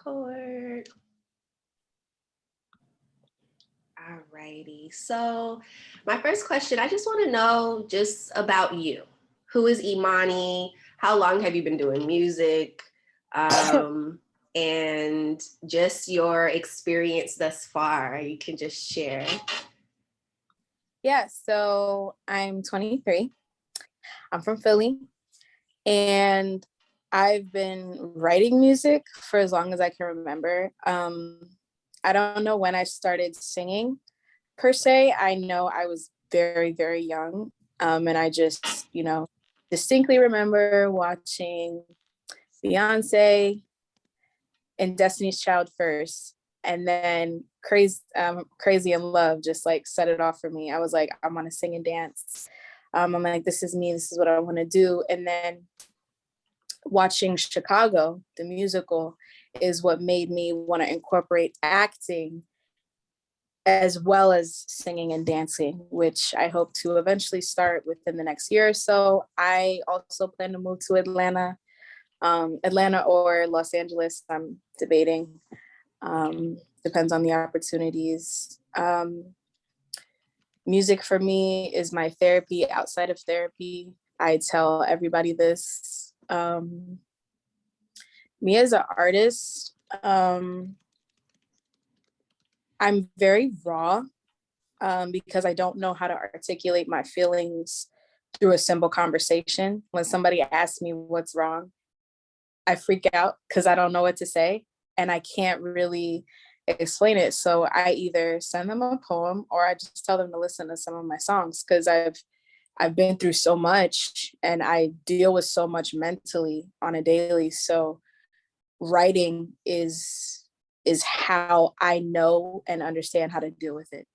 record. All righty. So my first question, I just want to know just about you. Who is Imani? How long have you been doing music? And just your experience thus far. You can just share. Yeah, so I'm 23. I'm from Philly, and I've been writing music for as long as I can remember. I don't know when I started singing per se. I know I was very, very young. And I just, distinctly remember watching Beyonce and Destiny's Child first. And then Crazy in Love just like set it off for me. I was like, I want to sing and dance. I'm like, this is me. This is what I want to do. And then watching Chicago, the musical, is what made me want to incorporate acting as well as singing and dancing, which I hope to eventually start within the next year or so. I also plan to move to Atlanta or Los Angeles. I'm debating. Depends on the opportunities. Music for me is my therapy outside of therapy. I tell everybody this. Me as an artist, I'm very raw because I don't know how to articulate my feelings through a simple conversation. When somebody asks me what's wrong, I freak out because I don't know what to say and I can't really explain it. So I either send them a poem or I just tell them to listen to some of my songs because I've been through so much and I deal with so much mentally on a daily. So writing is how I know and understand how to deal with it.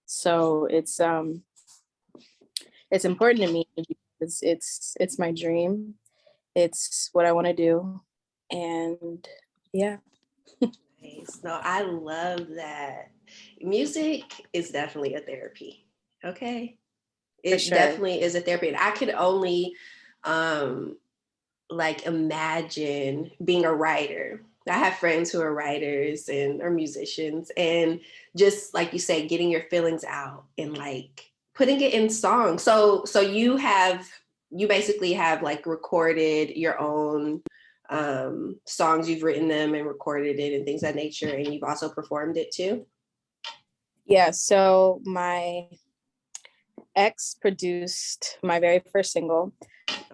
So it's important to me because it's my dream. It's what I want to do. And yeah. Nice. No, I love that. Music is definitely a therapy. Okay. It definitely is a therapy. And I could only like imagine being a writer. I have friends who are writers and are musicians, and just like you say, getting your feelings out and like putting it in songs. So you basically have like recorded your own songs. You've written them and recorded it and things of that nature, and you've also performed it too. Yeah. So my ex produced my very first single.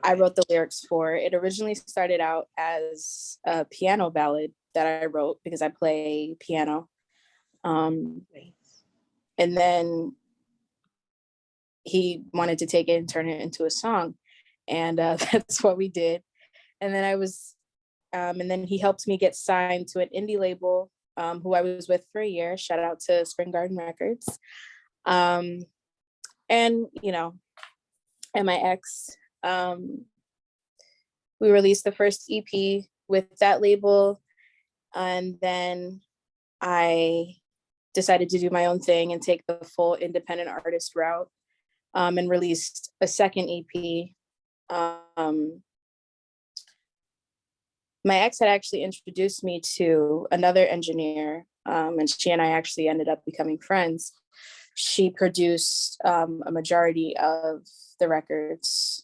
I wrote the lyrics for. It originally started out as a piano ballad that I wrote because I play piano. And then he wanted to take it and turn it into a song. And that's what we did. And then and then he helped me get signed to an indie label who I was with for a year. Shout out to Spring Garden Records. And my ex, we released the first EP with that label. And then I decided to do my own thing and take the full independent artist route and released a second EP. My ex had actually introduced me to another engineer, and she and I actually ended up becoming friends. She produced a majority of the records.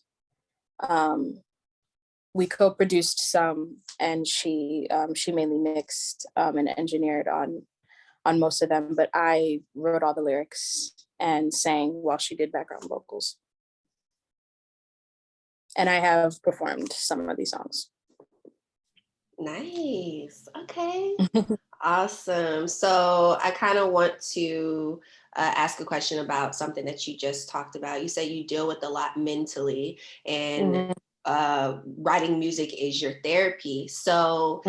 We co-produced some, and she mainly mixed and engineered on most of them, but I wrote all the lyrics and sang while she did background vocals. And I have performed some of these songs. Nice. Okay. Awesome. So I kind of want to ask a question about something that you just talked about. You say you deal with a lot mentally, and writing music is your therapy. So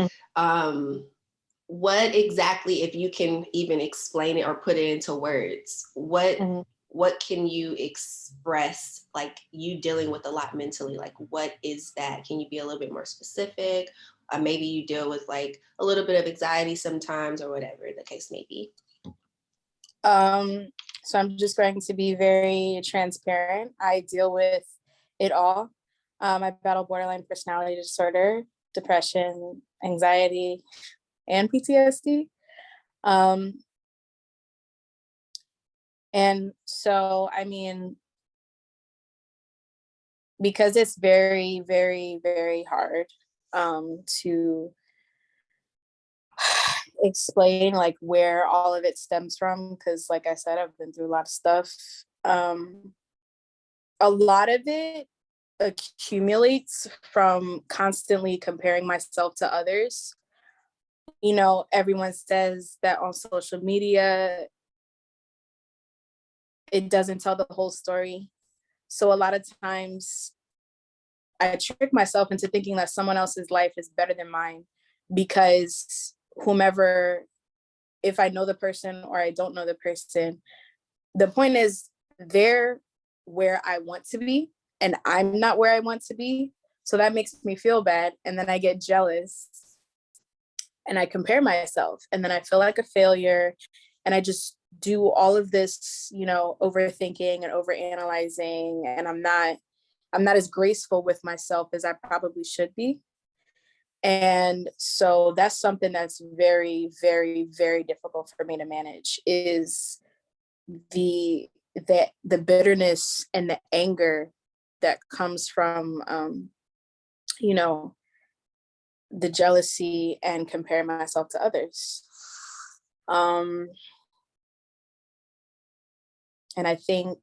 what exactly, if you can even explain it or put it into words, what can you express, like you dealing with a lot mentally? Like, what is that? Can you be a little bit more specific? Maybe you deal with like a little bit of anxiety sometimes, or whatever the case may be. So I'm just going to be very transparent. I deal with it all. I battle borderline personality disorder. depression, anxiety, and PTSD. And so, I mean, because it's very, very, very hard to explain like where all of it stems from, because like I said, I've been through a lot of stuff. A lot of it accumulates from constantly comparing myself to others. You know, everyone says that on social media, it doesn't tell the whole story. So a lot of times I trick myself into thinking that someone else's life is better than mine, because whomever, if I know the person or I don't know the person, the point is they're where I want to be and I'm not where I want to be. So that makes me feel bad. And then I get jealous and I compare myself, and then I feel like a failure. And I just do all of this, you know, overthinking and overanalyzing. And I'm not as graceful with myself as I probably should be. And so that's something that's very, very, very difficult for me to manage, is the bitterness and the anger that comes from you know, the jealousy and comparing myself to others. And I think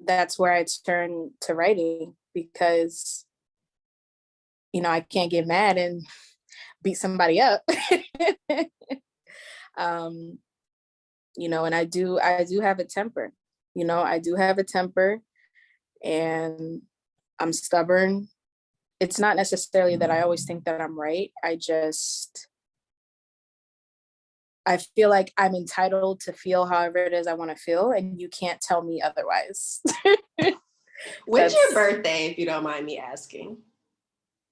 that's where I turn to writing, because you know, I can't get mad and beat somebody up. You know, and I do have a temper. You know, I do have a temper, and I'm stubborn. It's not necessarily that I always think that I'm right. I feel like I'm entitled to feel however it is I want to feel, and you can't tell me otherwise. When's your birthday, if you don't mind me asking?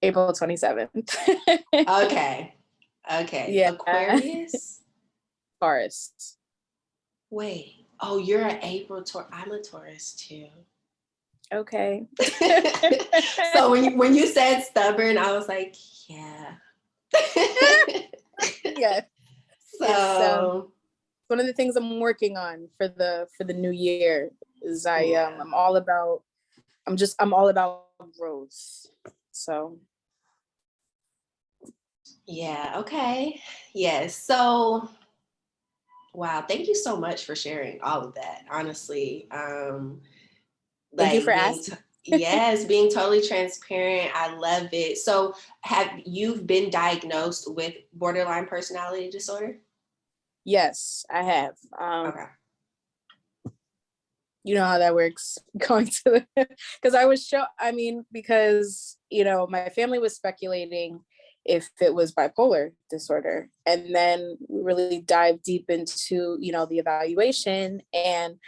April 27th. Okay. Yeah. Aquarius? Taurus. Wait. Oh, you're an April Taurus. I'm a Taurus too. Okay. So when you said stubborn, I was like, yeah. Yeah. So one of the things I'm working on for the new year is I'm all about growth. So yeah, okay. Yes. So wow, thank you so much for sharing all of that. Honestly. Thank you for asking. Yes, being totally transparent. I love it. So have you been diagnosed with borderline personality disorder? Yes, I have. Okay. You know how that works, going to because because you know, my family was speculating if it was bipolar disorder, and then we really dive deep into, you know, the evaluation, and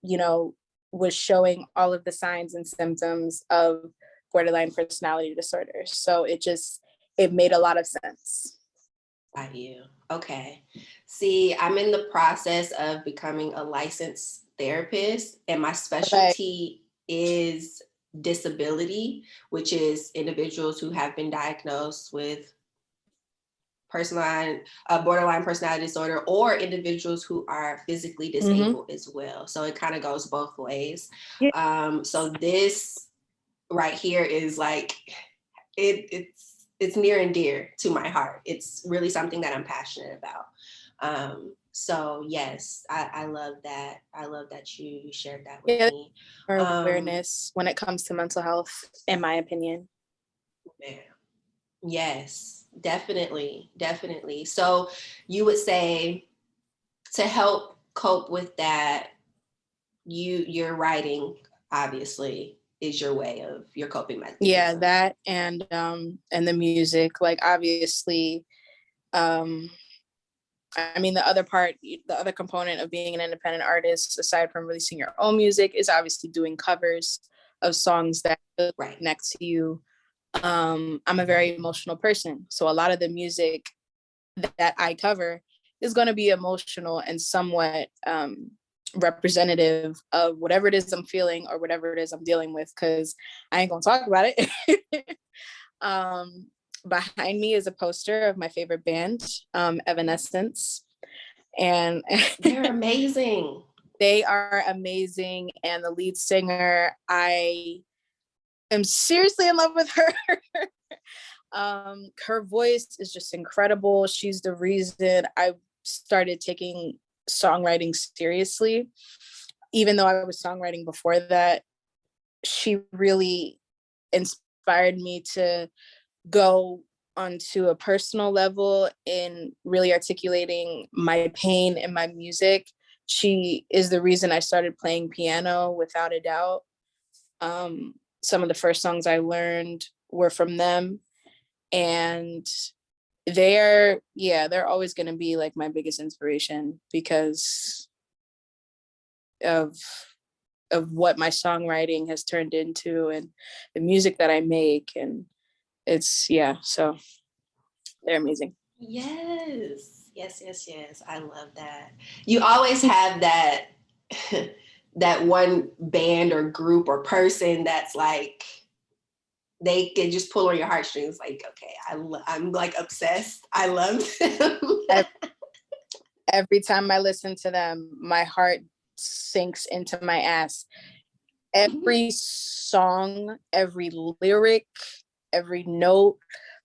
you know, was showing all of the signs and symptoms of borderline personality disorder. So it made a lot of sense. Got you. Okay. See, I'm in the process of becoming a licensed therapist, and my specialty is disability, which is individuals who have been diagnosed with borderline personality disorder, or individuals who are physically disabled as well. So it kind of goes both ways. Yeah. So this right here is like it's near and dear to my heart. It's really something that I'm passionate about. So yes, I love that. I love that you shared that with me. Awareness when it comes to mental health, in my opinion. Man. Yes, definitely. So you would say, to help cope with that, your writing obviously is your way of your coping mechanism. Yeah, that and the music, like obviously, I mean, the other component of being an independent artist, aside from releasing your own music, is obviously doing covers of songs that connect to you. I'm a very emotional person, so a lot of the music that I cover is going to be emotional and somewhat representative of whatever it is I'm feeling or whatever it is I'm dealing with, because I ain't gonna talk about it. Behind me is a poster of my favorite band, Evanescence, and they're amazing. They are amazing, and the lead singer, I am seriously in love with her. Her voice is just incredible. She's the reason I started taking songwriting seriously, even though I was songwriting before that. She really inspired me to go onto a personal level in really articulating my pain in my music. She is the reason I started playing piano, without a doubt. Some of the first songs I learned were from them, and they're always going to be like my biggest inspiration because of what my songwriting has turned into and the music that I make. And so they're amazing. Yes. I love that. You always have that that one band or group or person that's like, they can just pull on your heartstrings. Like, okay, I'm like obsessed. I love them. Every time I listen to them, my heart sinks into my ass. Every song, every lyric, every note,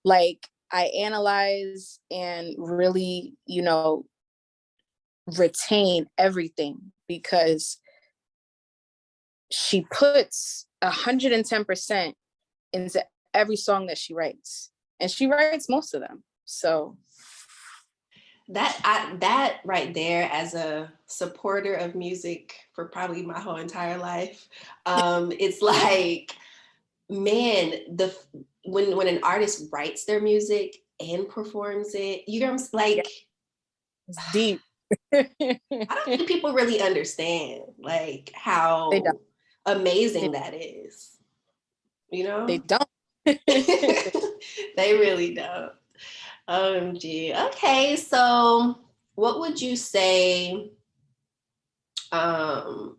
like I analyze and really, retain everything, because she puts 110% into every song that she writes, and she writes most of them. So that right there, as a supporter of music for probably my whole entire life, it's like, man, when an artist writes their music and performs it, you know, like, it's deep. I don't think people really understand like how amazing that is. You know, they don't. They really don't. OMG. Okay, so what would you say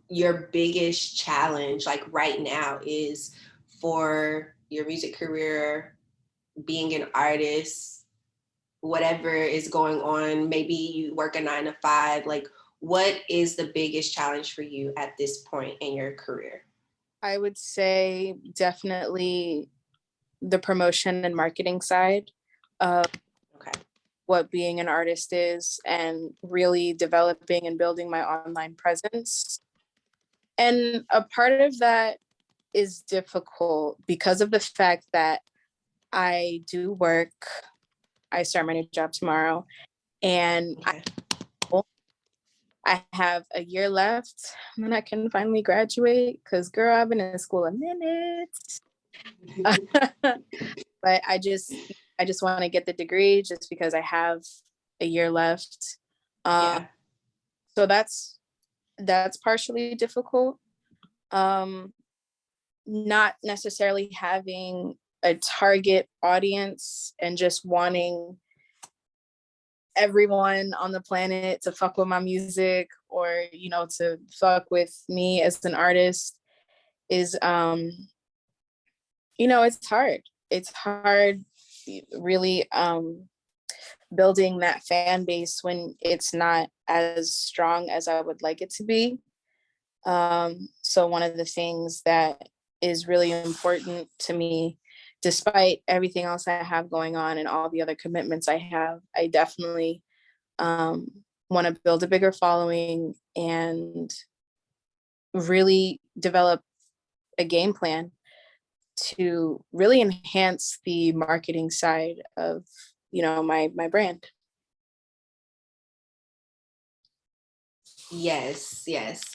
your biggest challenge like right now is for your music career, being an artist, whatever is going on? Maybe you work a 9 to 5. Like, what is the biggest challenge for you at this point in your career? I would say definitely the promotion and marketing side of what being an artist is, and really developing and building my online presence. And a part of that is difficult because of the fact that I do work. I start my new job tomorrow, and I have a year left, and then I can finally graduate, because girl, I've been in school a minute. But I just want to get the degree just because I have a year left. So that's partially difficult. Not necessarily having a target audience and just wanting everyone on the planet to fuck with my music, or to fuck with me as an artist is it's hard really building that fan base when it's not as strong as I would like it to be. So one of the things that is really important to me, despite everything else I have going on and all the other commitments I have, I definitely want to build a bigger following and really develop a game plan to really enhance the marketing side of my brand. Yes.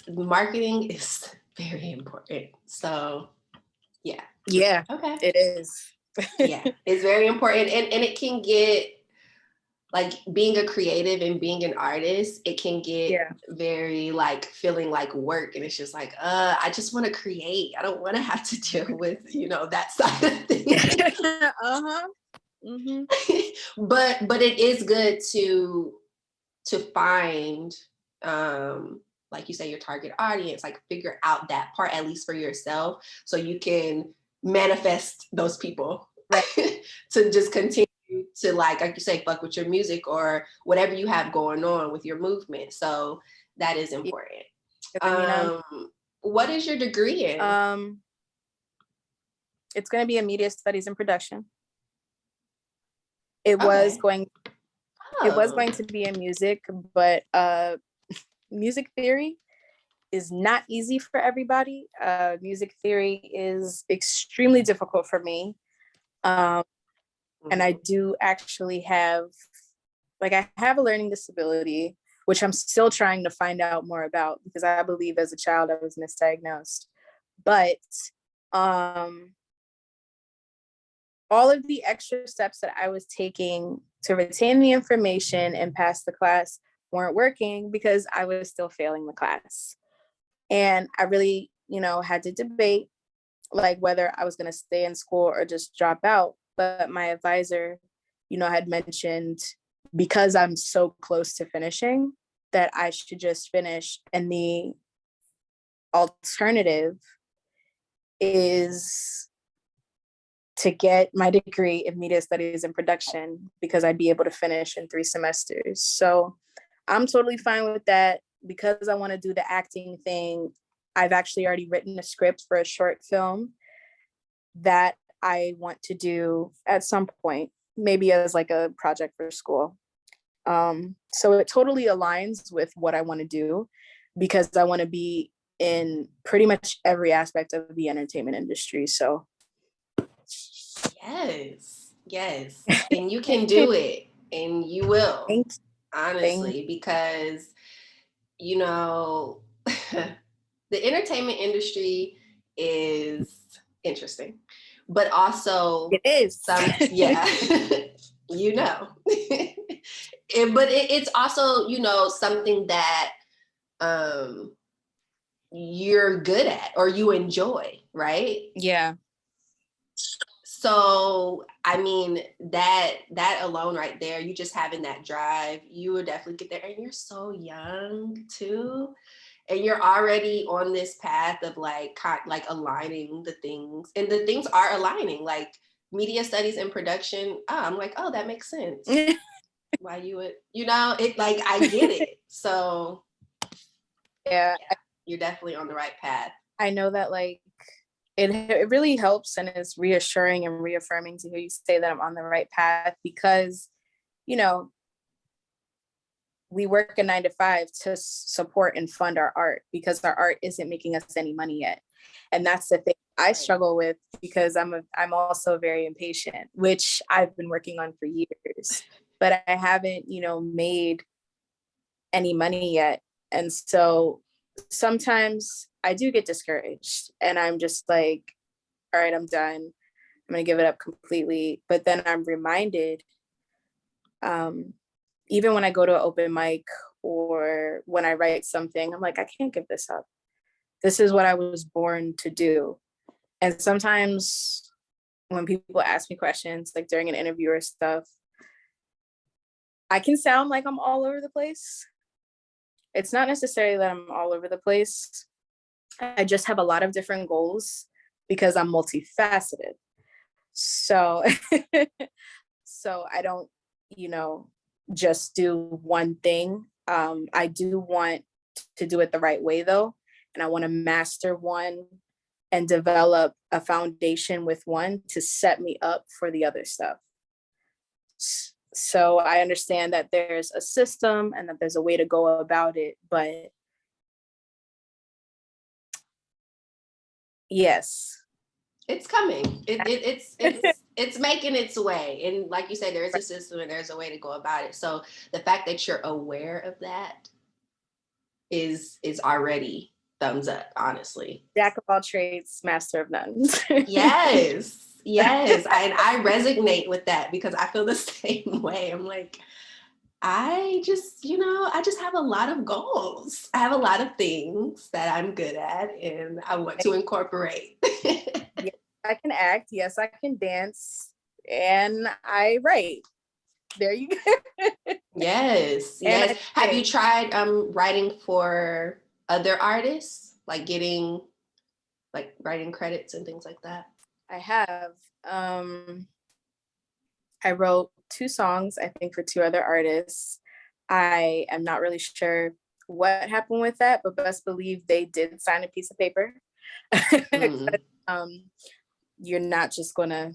Marketing is very important. So yeah okay, it is. Yeah, it's very important, and it can get, like, being a creative and being an artist, it can get very like feeling like work, and it's just like, I just want to create. I don't want to have to deal with that side of things. But it is good to find like you say, your target audience, like figure out that part, at least for yourself, so you can manifest those people, right, to just continue to like you say, fuck with your music or whatever you have going on with your movement. So that is important. What is your degree in? It's going to be in media studies and production. It was going to be in music, but music theory is not easy for everybody. Music theory is extremely difficult for me. And I do actually have, I have a learning disability, which I'm still trying to find out more about, because I believe as a child I was misdiagnosed. But all of the extra steps that I was taking to retain the information and pass the class weren't working because I was still failing the class. And I really, had to debate like whether I was going to stay in school or just drop out. But my advisor, had mentioned, because I'm so close to finishing, that I should just finish. And the alternative is to get my degree in media studies and production, because I'd be able to finish in 3 semesters. So I'm totally fine with that. Because I want to do the acting thing, I've actually already written a script for a short film that I want to do at some point, maybe as like a project for school. So it totally aligns with what I want to do, because I want to be in pretty much every aspect of the entertainment industry. So yes, and you can do it, and you will. Thanks. Honestly, because the entertainment industry is interesting, but also it is but it's also something that you're good at or you enjoy, right? Yeah. So I mean, that alone right there, you just having that drive, you will definitely get there. And you're so young too, and you're already on this path of like aligning the things, and the things are aligning, like media studies and production. I'm like, oh, that makes sense. Why you would, it, like, I get it. So yeah, you're definitely on the right path. I know that, like, it really helps, and it's reassuring and reaffirming to hear you say that I'm on the right path, because we work a 9-to-5 to support and fund our art, because our art isn't making us any money yet. And that's the thing I struggle with, because I'm also very impatient, which I've been working on for years, but I haven't, made any money yet. And so sometimes I do get discouraged, and I'm just like, all right, I'm done. I'm going to give it up completely. But then I'm reminded, even when I go to an open mic or when I write something, I'm like, I can't give this up. This is what I was born to do. And sometimes when people ask me questions, like during an interview or stuff, I can sound like I'm all over the place. It's not necessarily that I'm all over the place. I just have a lot of different goals because I'm multifaceted. So, so I don't, just do one thing. I do want to do it the right way though. And I want to master one and develop a foundation with one to set me up for the other stuff. So I understand that there's a system and that there's a way to go about it, but yes. It's coming. It's making its way. And like you say, there is a system and there's a way to go about it. So the fact that you're aware of that is already thumbs up, honestly. Jack of all trades, master of none. Yes. I resonate with that, because I feel the same way. I'm like, I just have a lot of goals. I have a lot of things that I'm good at and I want to incorporate. Yes, I can act. Yes, I can dance. And I write. There you go. Yes. Have you tried writing for other artists, like getting like writing credits and things like that? I have. I wrote 2 songs, I think, for 2 other artists. I am not really sure what happened with that, but best believe they did sign a piece of paper. Mm, um, you're not just gonna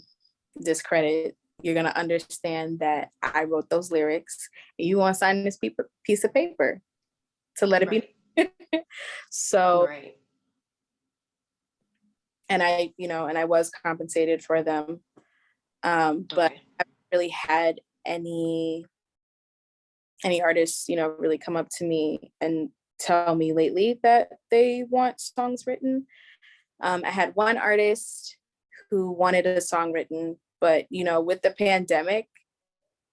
discredit. You're gonna understand that I wrote those lyrics, and you want to sign this piece of paper to let it right, be. So, right. and I was compensated for them, but Okay. I haven't really had any artists, really come up to me and tell me lately that they want songs written. I had one artist who wanted a song written, but with the pandemic,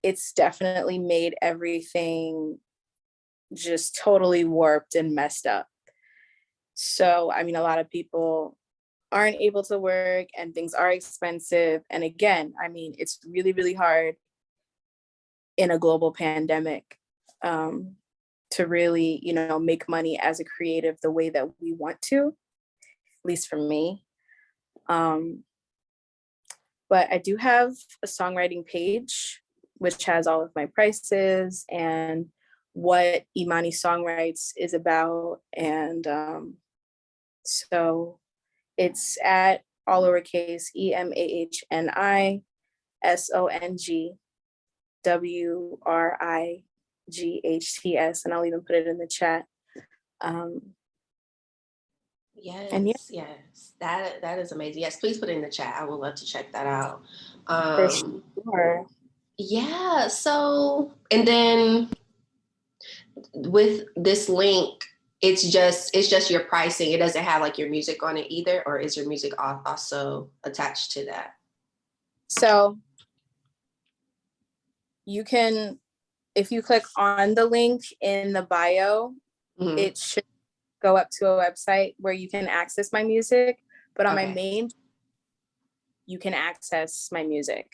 it's definitely made everything just totally warped and messed up. So, I mean, a lot of people aren't able to work and things are expensive. And again, I mean, it's really, really hard in a global pandemic um, to really, make money as a creative the way that we want to, at least for me. Um, but I do have a songwriting page, which has all of my prices and what Imani Songwrites is about. And so it's at all lowercase EMAHNISONGWRIGHTS, and I'll even put it in the chat. Um, and yeah, Yes, yes. That is amazing. Yes, please put it in the chat. I would love to check that out. for Um, sure. yeah, so and then with this link, it's just your pricing. It doesn't have like your music on it either, or is your music also attached to that? So you can, if you click on the link in the bio, Hmm. it should go up to a website where you can access my music. But on my Okay. main, you can access my music.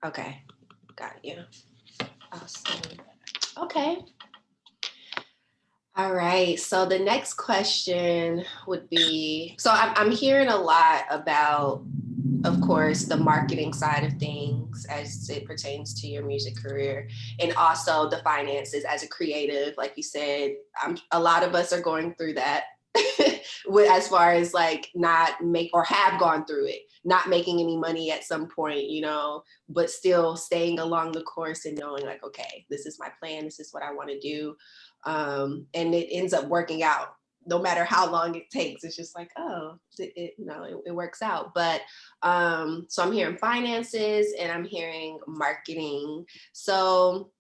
Okay. Got you. Awesome. Okay. All right. So the next question would be, so I'm hearing a lot about, of course, the marketing side of things as it pertains to your music career, and also the finances as a creative. Like you said, a lot of us are going through that as far as like not make or have gone through it, not making any money at some point, but still staying along the course and knowing like, okay, this is my plan. This is what I want to do. And it ends up working out no matter how long it takes. It's just like, oh, it works out. But so I'm hearing finances and I'm hearing marketing. So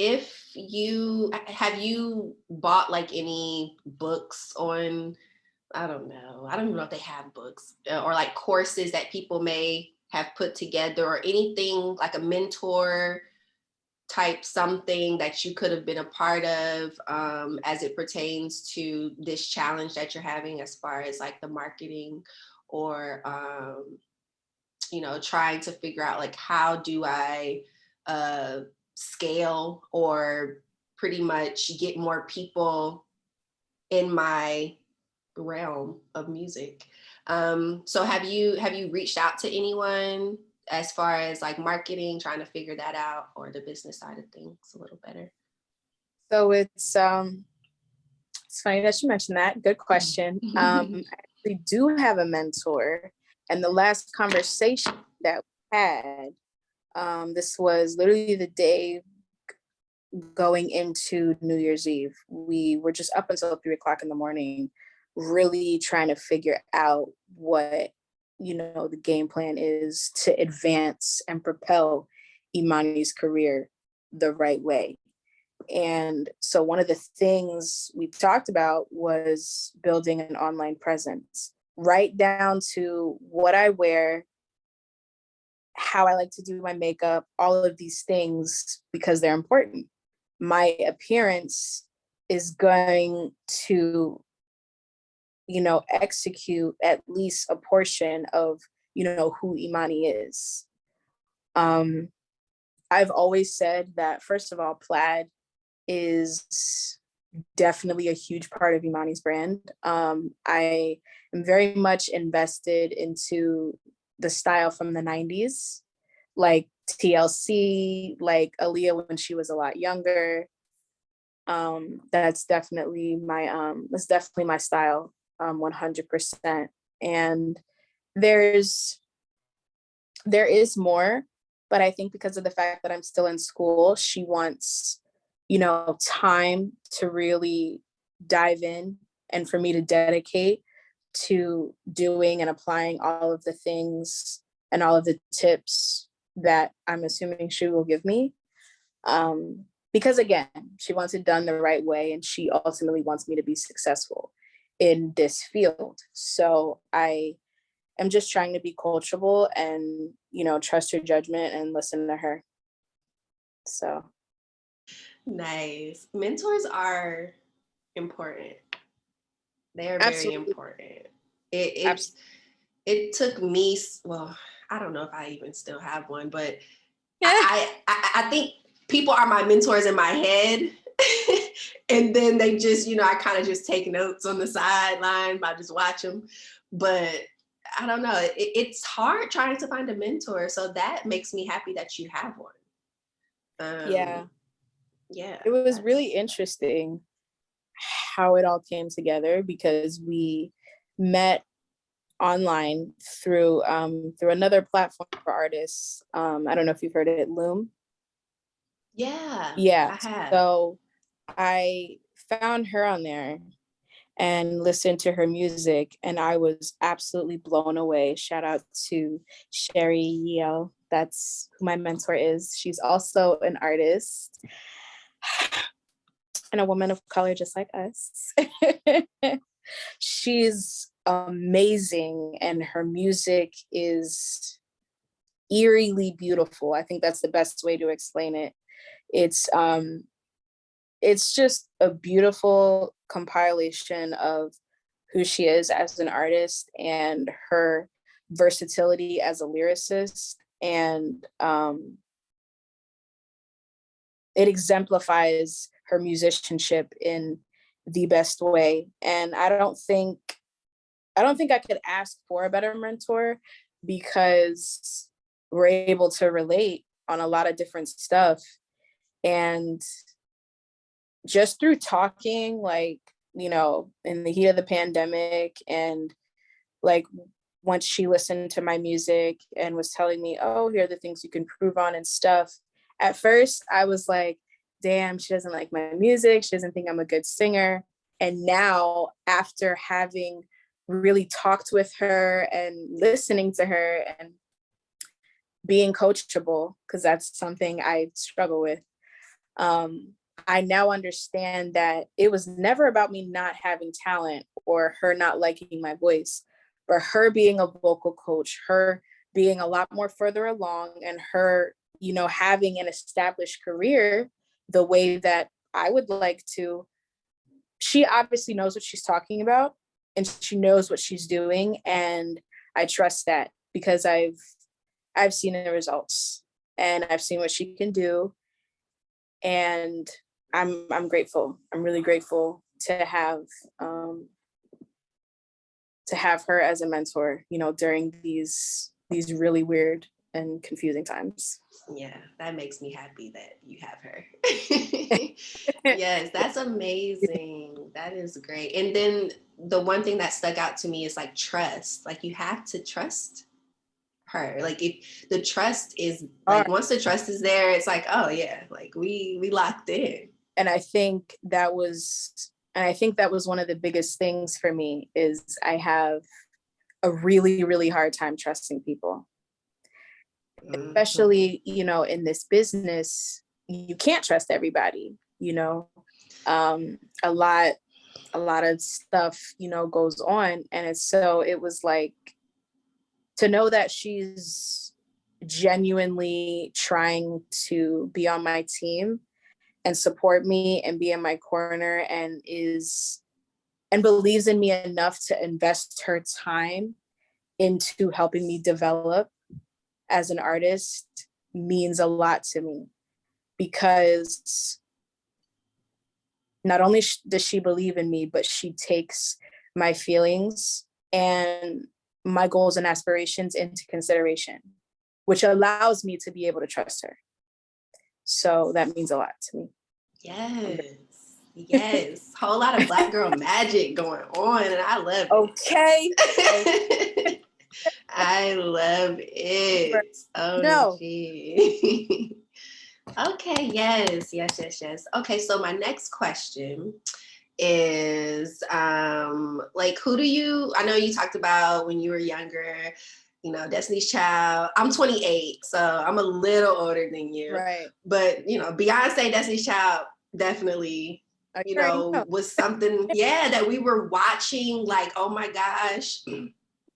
if you have you bought like any books on, I don't know, I don't even know if they have books or like courses that people may have put together, or anything like a mentor type something that you could have been a part of, as it pertains to this challenge that you're having as far as like the marketing, or trying to figure out like, how do I uh, scale or pretty much get more people in my realm of music. So have you reached out to anyone as far as like marketing, trying to figure that out, or the business side of things a little better? So it's funny that you mentioned that. Good question. I actually do have a mentor, and the last conversation that we had, this was literally the day going into New Year's Eve. We were just up until 3 o'clock in the morning, really trying to figure out what, the game plan is to advance and propel Imani's career the right way. And so one of the things we talked about was building an online presence, right down to what I wear, how I like to do my makeup, all of these things, because they're important. My appearance is going to, execute at least a portion of, who Imani is. Um, I've always said that, first of all, plaid is definitely a huge part of Imani's brand. I am very much invested into the style from the 90s, like TLC, like Aaliyah when she was a lot younger. That's definitely my style, 100%. And there's there is more, but I think because of the fact that I'm still in school, she wants, time to really dive in and for me to dedicate to doing and applying all of the things and all of the tips that I'm assuming she will give me. Because again, she wants it done the right way and she ultimately wants me to be successful in this field. So I'm just trying to be coachable and, trust her judgment and listen to her. So, Nice. Mentors are important. They are very absolutely. important. It it Absolutely. it took me, well, I don't know if I even still have one, but Yeah. I think people are my mentors in my head. And then they just, I kind of just take notes on the sideline by just watch them. But I don't know. It's hard trying to find a mentor. So that makes me happy that you have one. Yeah. Yeah, It was really that's interesting how it all came together because we met online through another platform for artists. I don't know if you've heard of it, Loom. yeah, Yeah. I have. So I found her on there and listened to her music, and I was absolutely blown away. Shout out to Sherry Yeo. That's who my mentor is. She's also an artist and a woman of color just like us. She's amazing and her music is eerily beautiful. I think that's the best way to explain it. It's um it's just a beautiful compilation of who she is as an artist and her versatility as a lyricist. And it exemplifies her musicianship in the best way. And I don't think I could ask for a better mentor because we're able to relate on a lot of different stuff. And just through talking, like, in the heat of the pandemic, and like once she listened to my music and was telling me, oh, here are the things you can improve on and stuff. At first, I was like, damn, she doesn't like my music. She doesn't think I'm a good singer. And now, after having really talked with her and listening to her and being coachable, because that's something I struggle with, um, I now understand that it was never about me not having talent or her not liking my voice, but her being a vocal coach, her being a lot more further along, and her, having an established career the way that I would like to. She obviously knows what she's talking about and she knows what she's doing. And I trust that because I've seen the results and I've seen what she can do, and I'm grateful. I'm really grateful um, to have her as a mentor, during these really weird and confusing times. Yeah, that makes me happy that you have her. Yes, that's amazing. That is great. And then the one thing that stuck out to me is like trust. Like you have to trust her. Like if the trust is like once the trust is there, it's like, oh yeah, like we locked in. And I think that was one of the biggest things for me is I have a really, really hard time trusting people, Mm-hmm. especially, in this business. You can't trust everybody, um, a lot a lot of stuff, goes on. And it was like to know that she's genuinely trying to be on my team and support me and be in my corner and believes in me enough to invest her time into helping me develop as an artist means a lot to me because not only does she believe in me, but she takes my feelings and my goals and aspirations into consideration, which allows me to be able to trust her. So that means a lot to me. Yes. Yes. Whole lot of Black girl magic going on, and I love it. Okay. I love it. Oh, no. Okay, yes. Okay, so my next question is like, who do you, I know you talked about when you were younger, you know, Destiny's Child. I'm 28, so I'm a little older than you. Right. But, you know, Beyonce, Destiny's Child, definitely, you know, was something, that we were watching, like, oh my gosh.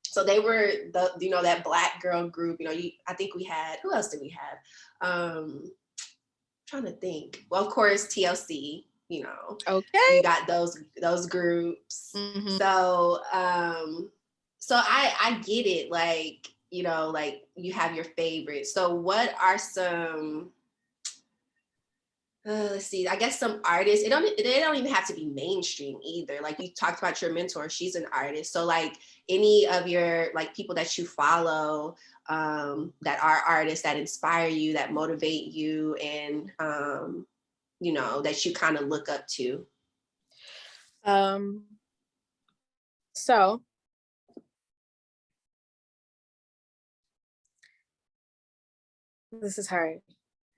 So they were the, you know, that Black girl group, you know, I think we had, who else did we have? Trying to think. Well, of course, TLC, you know. Okay. You got those groups. Mm-hmm. So I get it, like, you know, like you have your favorites. So what are some let's see, I guess some artists, they don't even have to be mainstream either. Like you talked about your mentor, she's an artist. So like any of your like people that you follow that are artists that inspire you, that motivate you, and you know, that you kind of look up to. So this is hard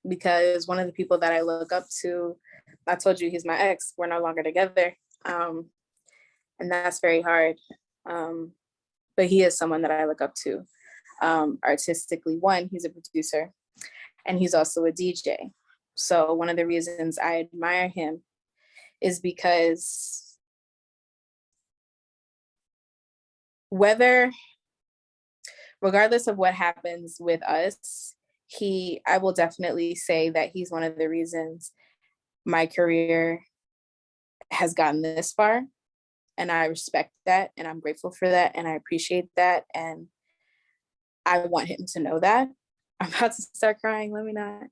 because one of the people that I look up to, I told you he's my ex, we're no longer together. And that's very hard. But he is someone that I look up to. Artistically, one, he's a producer and he's also a DJ. So one of the reasons I admire him is because regardless of what happens with us, I will definitely say that he's one of the reasons my career has gotten this far. And I respect that, and I'm grateful for that, and I appreciate that, and I want him to know that. I'm about to start crying, let me not.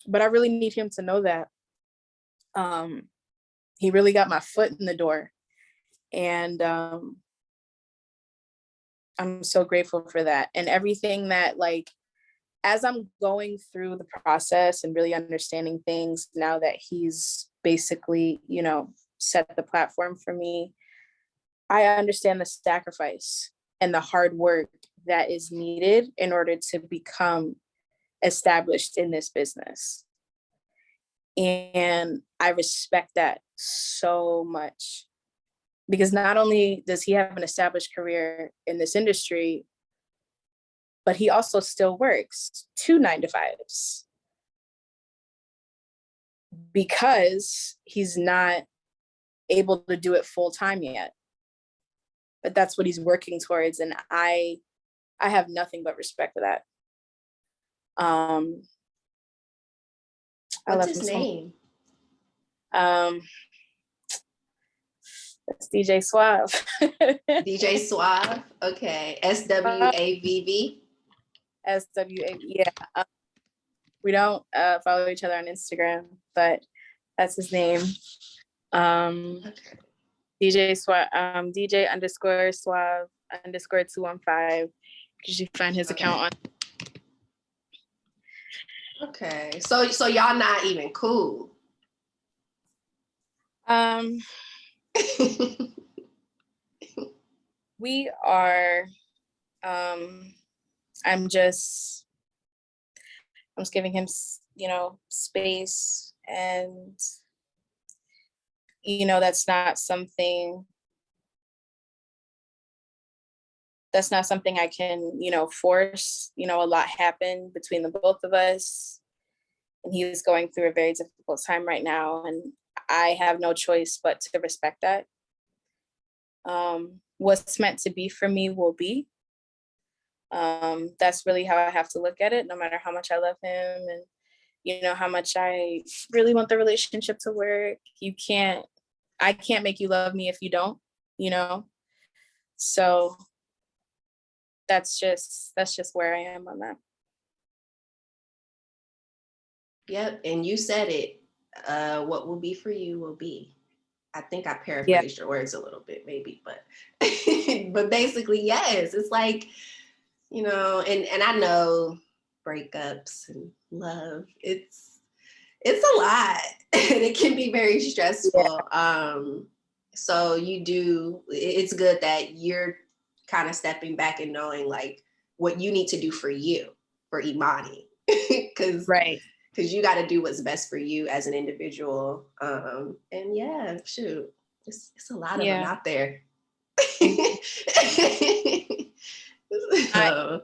But I really need him to know that. He really got my foot in the door, and I'm so grateful for that. And everything that, like, as I'm going through the process and really understanding things now that he's basically, you know, set the platform for me, I understand the sacrifice and the hard work that is needed in order to become established in this business. And I respect that so much because not only does he have an established career in this industry, but he also still works 2 9-to-5s because he's not able to do it full time yet. But that's what he's working towards. And I have nothing but respect for that. What's his name? It's DJ Suave. DJ Suave. Okay. SWAVV. SWAV. Yeah. We don't follow each other on Instagram, but that's his name. Okay. DJ Suave. DJ _ Suave _ 215. You should find his account on. Okay. So y'all not even cool. We are. I'm just giving him, you know, space, and you know, that's not something I can, you know, force. You know, a lot happened between the both of us, and he is going through a very difficult time right now, and I have no choice but to respect that. What's meant to be for me will be. That's really how I have to look at it, no matter how much I love him and, you know, how much I really want the relationship to work. I can't make you love me if you don't, you know? So that's just where I am on that. Yep. And you said it. what will be for you will be. I think I Yeah. paraphrased your words a little bit, maybe, but but basically, yes. It's like, and I know breakups and love. It's a lot, and it can be very Yeah. stressful. So it's good that you're kind of stepping back and knowing like what you need to do for you, for Imani, because Right. you got to do what's best for you as an individual. And yeah, shoot, it's a lot of them Yeah. out there. I, So,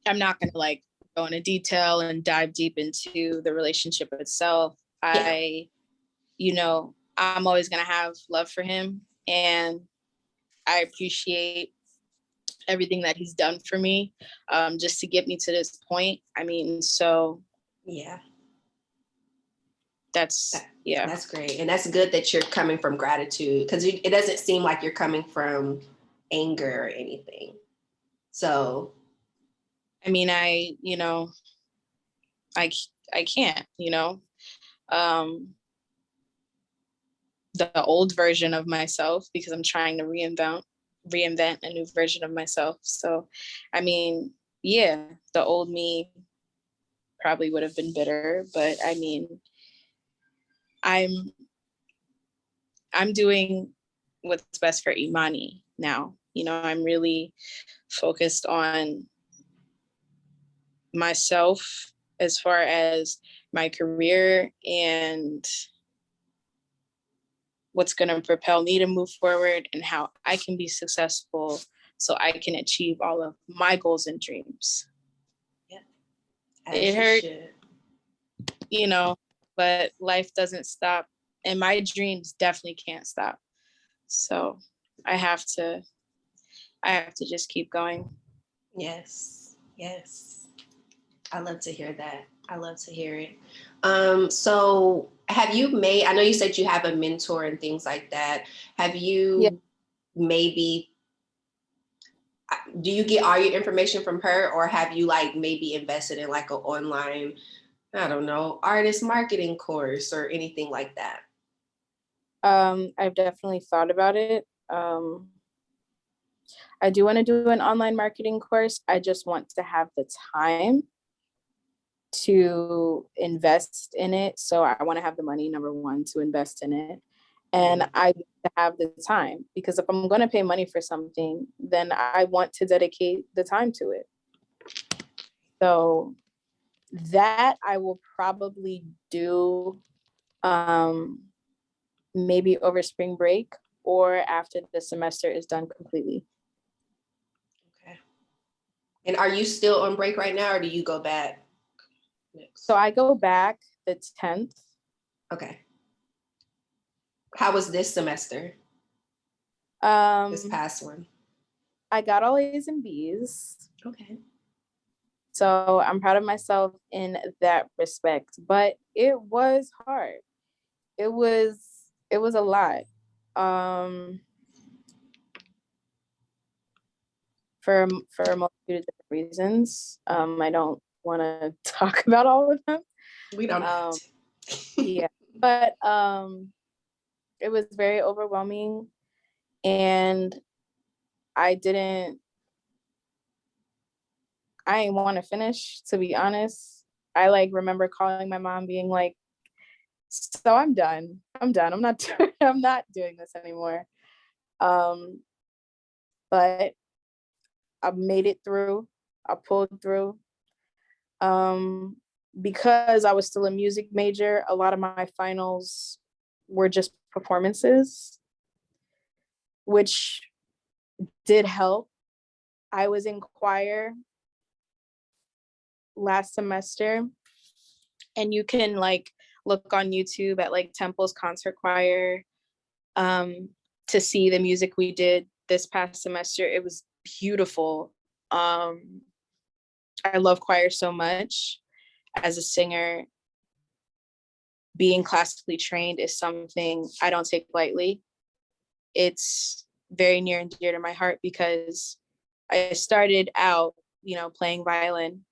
I'm not gonna like go into detail and dive deep into the relationship itself. yeah, I'm always gonna have love for him, and I appreciate everything that he's done for me, just to get me to this point. I mean, so yeah. yeah. That's great. And that's good that you're coming from gratitude, because it doesn't seem like you're coming from anger or anything. So, I mean, I can't, um, the old version of myself, because I'm trying to reinvent a new version of myself. So, I mean, yeah, the old me probably would have been bitter, but I mean, I'm I'm doing what's best for Imani now. I'm really focused on myself as far as my career and what's going to propel me to move forward and how I can be successful so I can achieve all of my goals and dreams. yeah, It as you hurt, should. but life doesn't stop, and my dreams definitely can't stop. So I have to just keep going. Yes, yes. I love to hear that. I love to hear it. So I know you said you have a mentor and things like that. Have Yeah. you maybe, do you get all your information from her, or have you like maybe invested in like an online, I don't know, artist marketing course or anything like that? I've definitely thought about it. I do want to do an online marketing course. I just want to have the time to invest in it. So I want to have the money, number one, to invest in it. And I have the time, because if I'm going to pay money for something, then I want to dedicate the time to it. So that I will probably do, maybe over spring break or after the semester is done completely. Okay. And are you still on break right now, or do you go back next? So I go back the 10th. Okay. How was this semester? This past one? I got all A's and B's. Okay. So I'm proud of myself in that respect, but it was hard. It was a lot. For a multitude of different reasons. I don't want to talk about all of them. We don't have to. Yeah, but it was very overwhelming, and I didn't want to finish, to be honest. I like remember calling my mom being like, so I'm done. I'm not I'm not doing this anymore. But I made it through. I pulled through. Because I was still a music major, a lot of my finals were just performances, which did help. I was in choir last semester, and you can like look on YouTube at like Temple's concert choir, to see the music we did this past semester. It was beautiful. I love choir so much. As a singer, being classically trained is something I don't take lightly. It's very near and dear to my heart, because I started out, playing violin,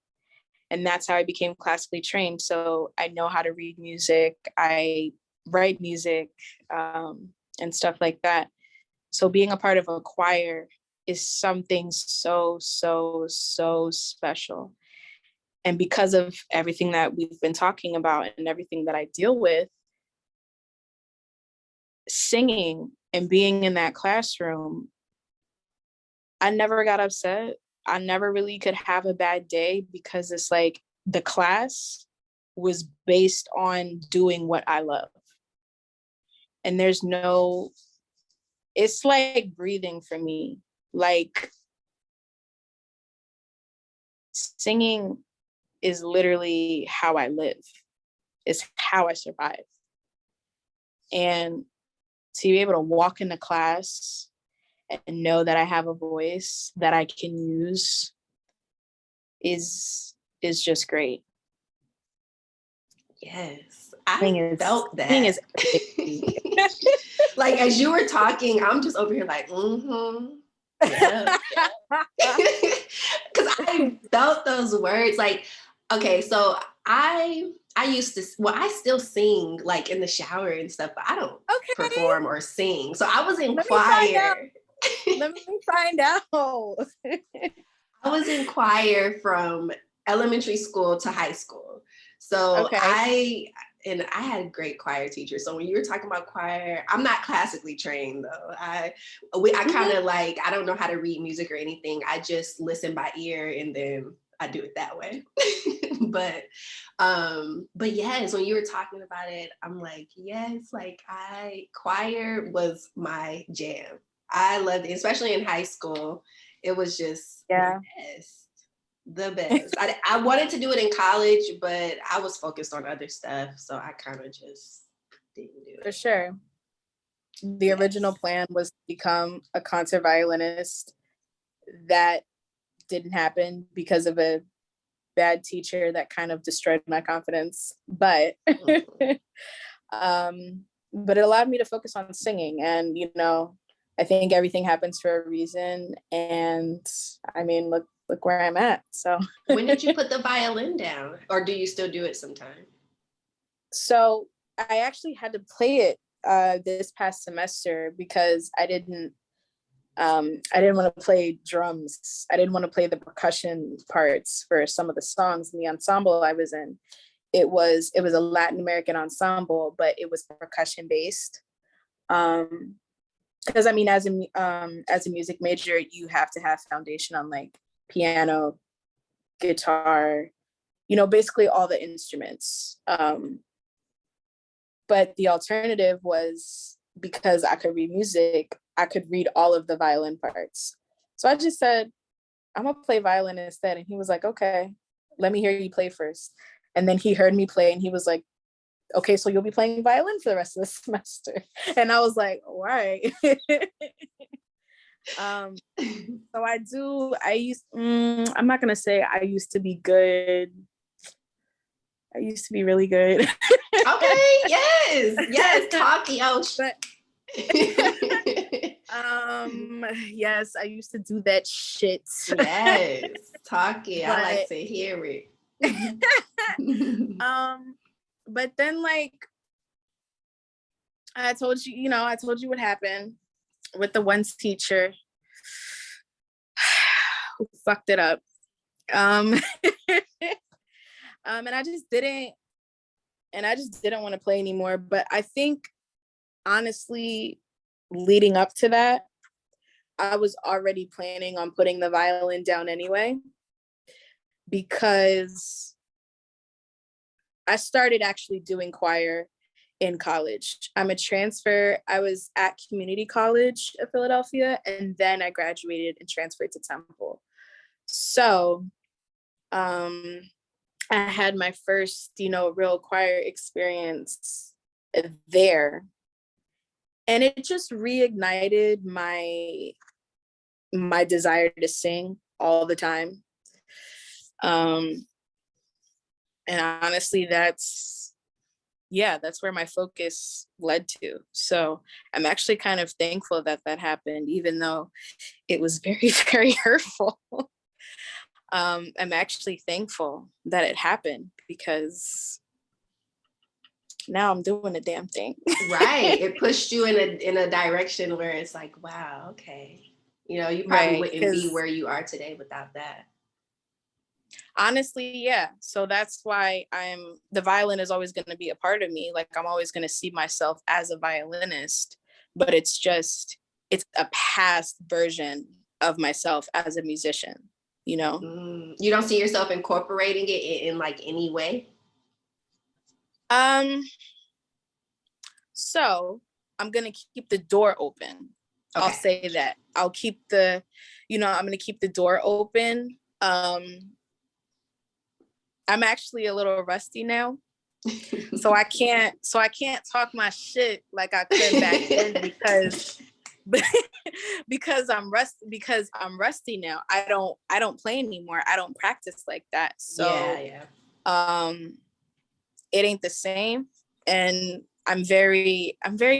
And that's how I became classically trained. So I know how to read music, I write music, and stuff like that. So being a part of a choir is something so, so, so special. And because of everything that we've been talking about and everything that I deal with, singing and being in that classroom, I never got upset. I never really could have a bad day because it's like the class was based on doing what I love. And there's no, it's like breathing for me. Like singing is literally how I live. It's how I survive. And to be able to walk into class and know that I have a voice that I can use is just great. Yes, I felt that. Is like as you were talking, I'm just over here like, yeah. Because I felt those words. Like, okay, so I used to, well, I still sing like in the shower and stuff, but I don't perform or sing. So I was in choir. Let me find out. I was in choir from elementary school to high school. So I had a great choir teacher. So when you were talking about choir, I'm not classically trained though. I kind of like, I don't know how to read music or anything. I just listen by ear and then I do it that way. But yes, when you were talking about it, I'm like, yes, like choir was my jam. I loved it, especially in high school. It was just the best. I wanted to do it in college, but I was focused on other stuff. So I kind of just didn't do it. For sure. The original plan was to become a concert violinist. That didn't happen because of a bad teacher that kind of destroyed my confidence. But but it allowed me to focus on singing. And, you know, I think everything happens for a reason. And I mean, look where I'm at. So when did you put the violin down, or do you still do it sometime? So I actually had to play it this past semester because I didn't want to play drums. I didn't want to play the percussion parts for some of the songs in the ensemble I was in. It was a Latin American ensemble, but it was percussion based. Because I mean, as a music major, you have to have foundation on like piano, guitar, you know, basically all the instruments. But the alternative was, because I could read music, I could read all of the violin parts. So I just said, I'm gonna play violin instead. And he was like, okay, let me hear you play first. And then he heard me play and he was like, okay, so you'll be playing violin for the rest of the semester. And I was like, all right. So I'm not gonna say I used to be good. I used to be really good. Okay, yes, talkie. Yes, I used to do that shit. Yes, talkie. I like to hear it. But then like I told you what happened with the one teacher who fucked it up. And I just didn't want to play anymore. But I think honestly, leading up to that, I was already planning on putting the violin down anyway, because I started actually doing choir in college. I'm a transfer. I was at Community College of Philadelphia, and then I graduated and transferred to Temple. So I had my first, real choir experience there. And it just reignited my desire to sing all the time. And honestly, that's where my focus led to. So I'm actually kind of thankful that happened, even though it was very, very hurtful. I'm actually thankful that it happened, because now I'm doing the damn thing. Right. It pushed you in a direction where it's like, wow, okay. You know, you probably Right, wouldn't be because where you are today without that. honestly, yeah. So that's why the violin is always going to be a part of me. Like, I'm always going to see myself as a violinist, but it's a past version of myself as a musician, you know? You don't see yourself incorporating it in like any way? Um, so I'm going to keep the door open. I'll Okay. say that. I'm going to keep the door open. I'm actually a little rusty now. So I can't talk my shit like I could back then, because I'm rusty now. I don't play anymore. I don't practice like that. So Yeah. it ain't the same. And I'm very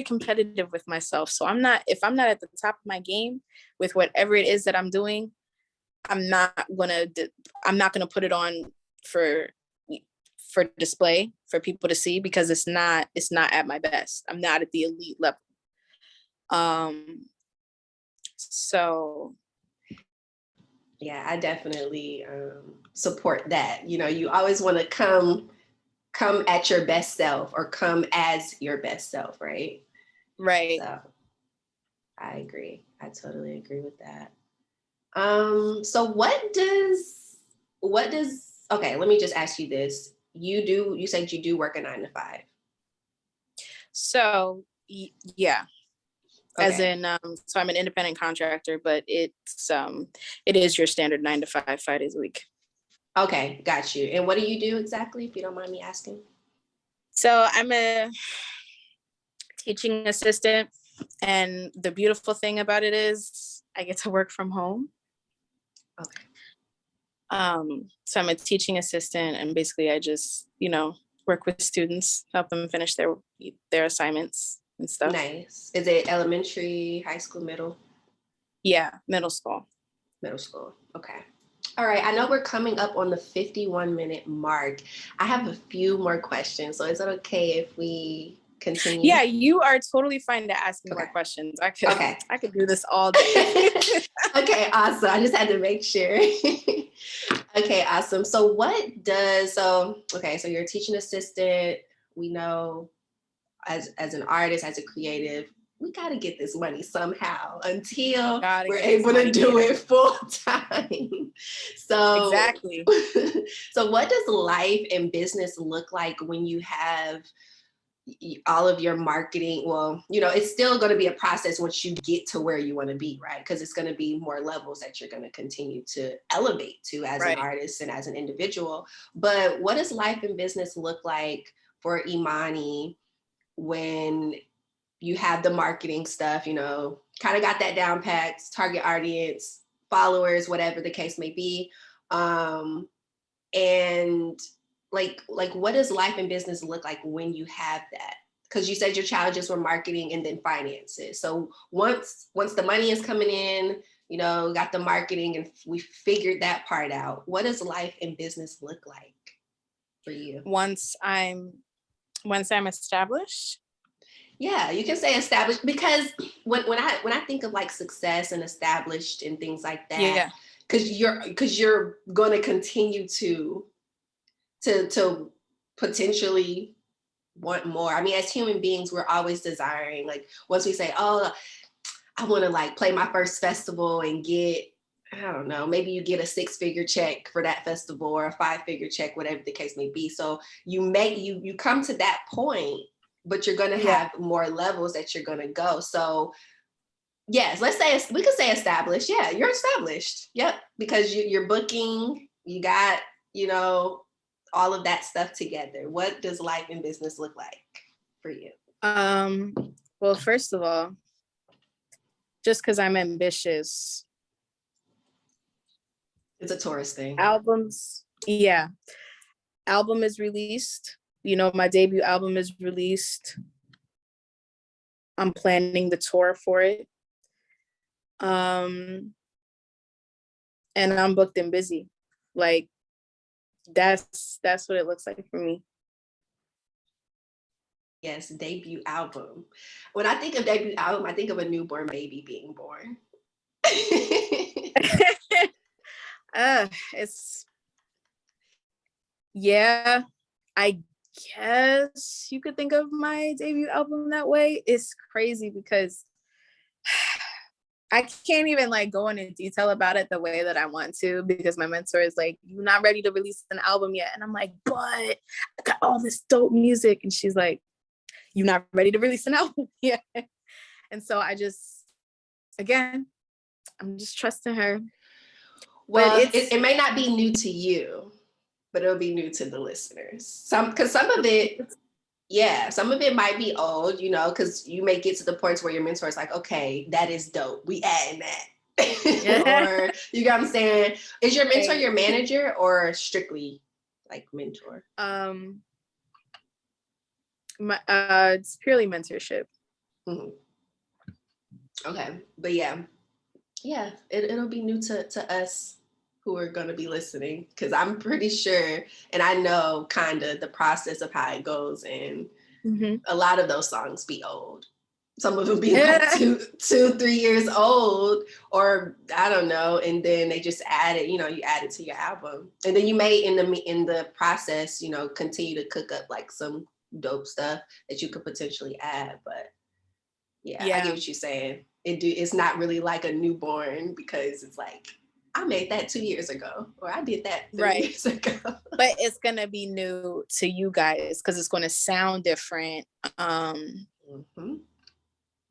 competitive with myself. So if I'm not at the top of my game with whatever it is that I'm doing, I'm not gonna put it on for display for people to see, because it's not at my best. I'm not at the elite level. So Yeah, I definitely support that. You know, you always want to come at your best self, or come as your best self, right? right. So I agree. I totally agree with that. So okay, let me just ask you this. You said you do work a 9 to 5. So yeah. Okay. As in, so I'm an independent contractor, but it is your standard 9 to 5, 5 days a week. Okay, got you. And what do you do exactly, if you don't mind me asking? So I'm a teaching assistant, and the beautiful thing about it is I get to work from home. Okay. So I'm a teaching assistant, and basically I just, work with students, help them finish their assignments and stuff. Nice. Is it elementary, high school, middle? Yeah, middle school. Middle school. Okay. All right. I know we're coming up on the 51-minute mark. I have a few more questions. So is it okay if we continue? Yeah, you are totally fine to ask me more questions. I could do this all day. Okay, awesome. I just had to make sure. Okay, awesome. So so you're a teaching assistant. We know as an artist, as a creative, we got to get this money somehow until we're able to do it full time. So exactly. So what does life and business look like when you have all of your marketing? Well, it's still going to be a process once you get to where you want to be, right? Because it's going to be more levels that you're going to continue to elevate to as an artist and as an individual. But what does life and business look like for Imani when you have the marketing stuff, kind of got that down packed, target audience, followers, whatever the case may be. And like what does life and business look like when you have that? Because you said your challenges were marketing and then finances. So once the money is coming in, got the marketing and we figured that part out, what does life and business look like for you? Once I'm established? Yeah, you can say established, because when I think of like success and established and things like that, yeah, because you're going to continue to potentially want more. I mean, as human beings, we're always desiring, like, once we say, oh, I want to like play my first festival and get, I don't know, maybe you get a 6-figure check for that festival, or a 5-figure check, whatever the case may be. So you come to that point, but you're going to have more levels that you're going to go. So yes, we could say established. Yeah, you're established. Yep. Because you're booking, you got, all of that stuff together. What does life and business look like for you? Well, first of all, just because I'm ambitious. It's a Taurus thing. Albums. Yeah. Album is released. My debut album is released. I'm planning the tour for it. And I'm booked and busy. Like that's what it looks like for me. Yes, debut album. When I think of debut album, I think of a newborn baby being born. It's yeah, I guess you could think of my debut album that way. It's crazy because I can't even like go into detail about it the way that I want to, because my mentor is like, "You're not ready to release an album yet." And I'm like, "But I got all this dope music." And she's like, "You're not ready to release an album yet." And so I just, again, I'm just trusting her. But Well, it may not be new to you, but it'll be new to the listeners. Because some of it, yeah, some of it might be old, you know, because you may get to the points where your mentor is like, okay, that is dope. We adding that. Or you got what I'm saying? Is your mentor your manager or strictly like mentor? It's purely mentorship. Mm-hmm. Okay. But yeah, it'll be new to us who are going to be listening, because I'm pretty sure, and I know kind of the process of how it goes, and a lot of those songs be old. Some of them be like 2-3 years old, or I don't know, and then they just add it, you know, you add it to your album, and then you may in the process, you know, continue to cook up like some dope stuff that you could potentially add. But yeah, I get what you're saying. It's not really like a newborn, because it's like, I made that 2 years ago, or I did that 3 years ago. But it's gonna be new to you guys because it's gonna sound different.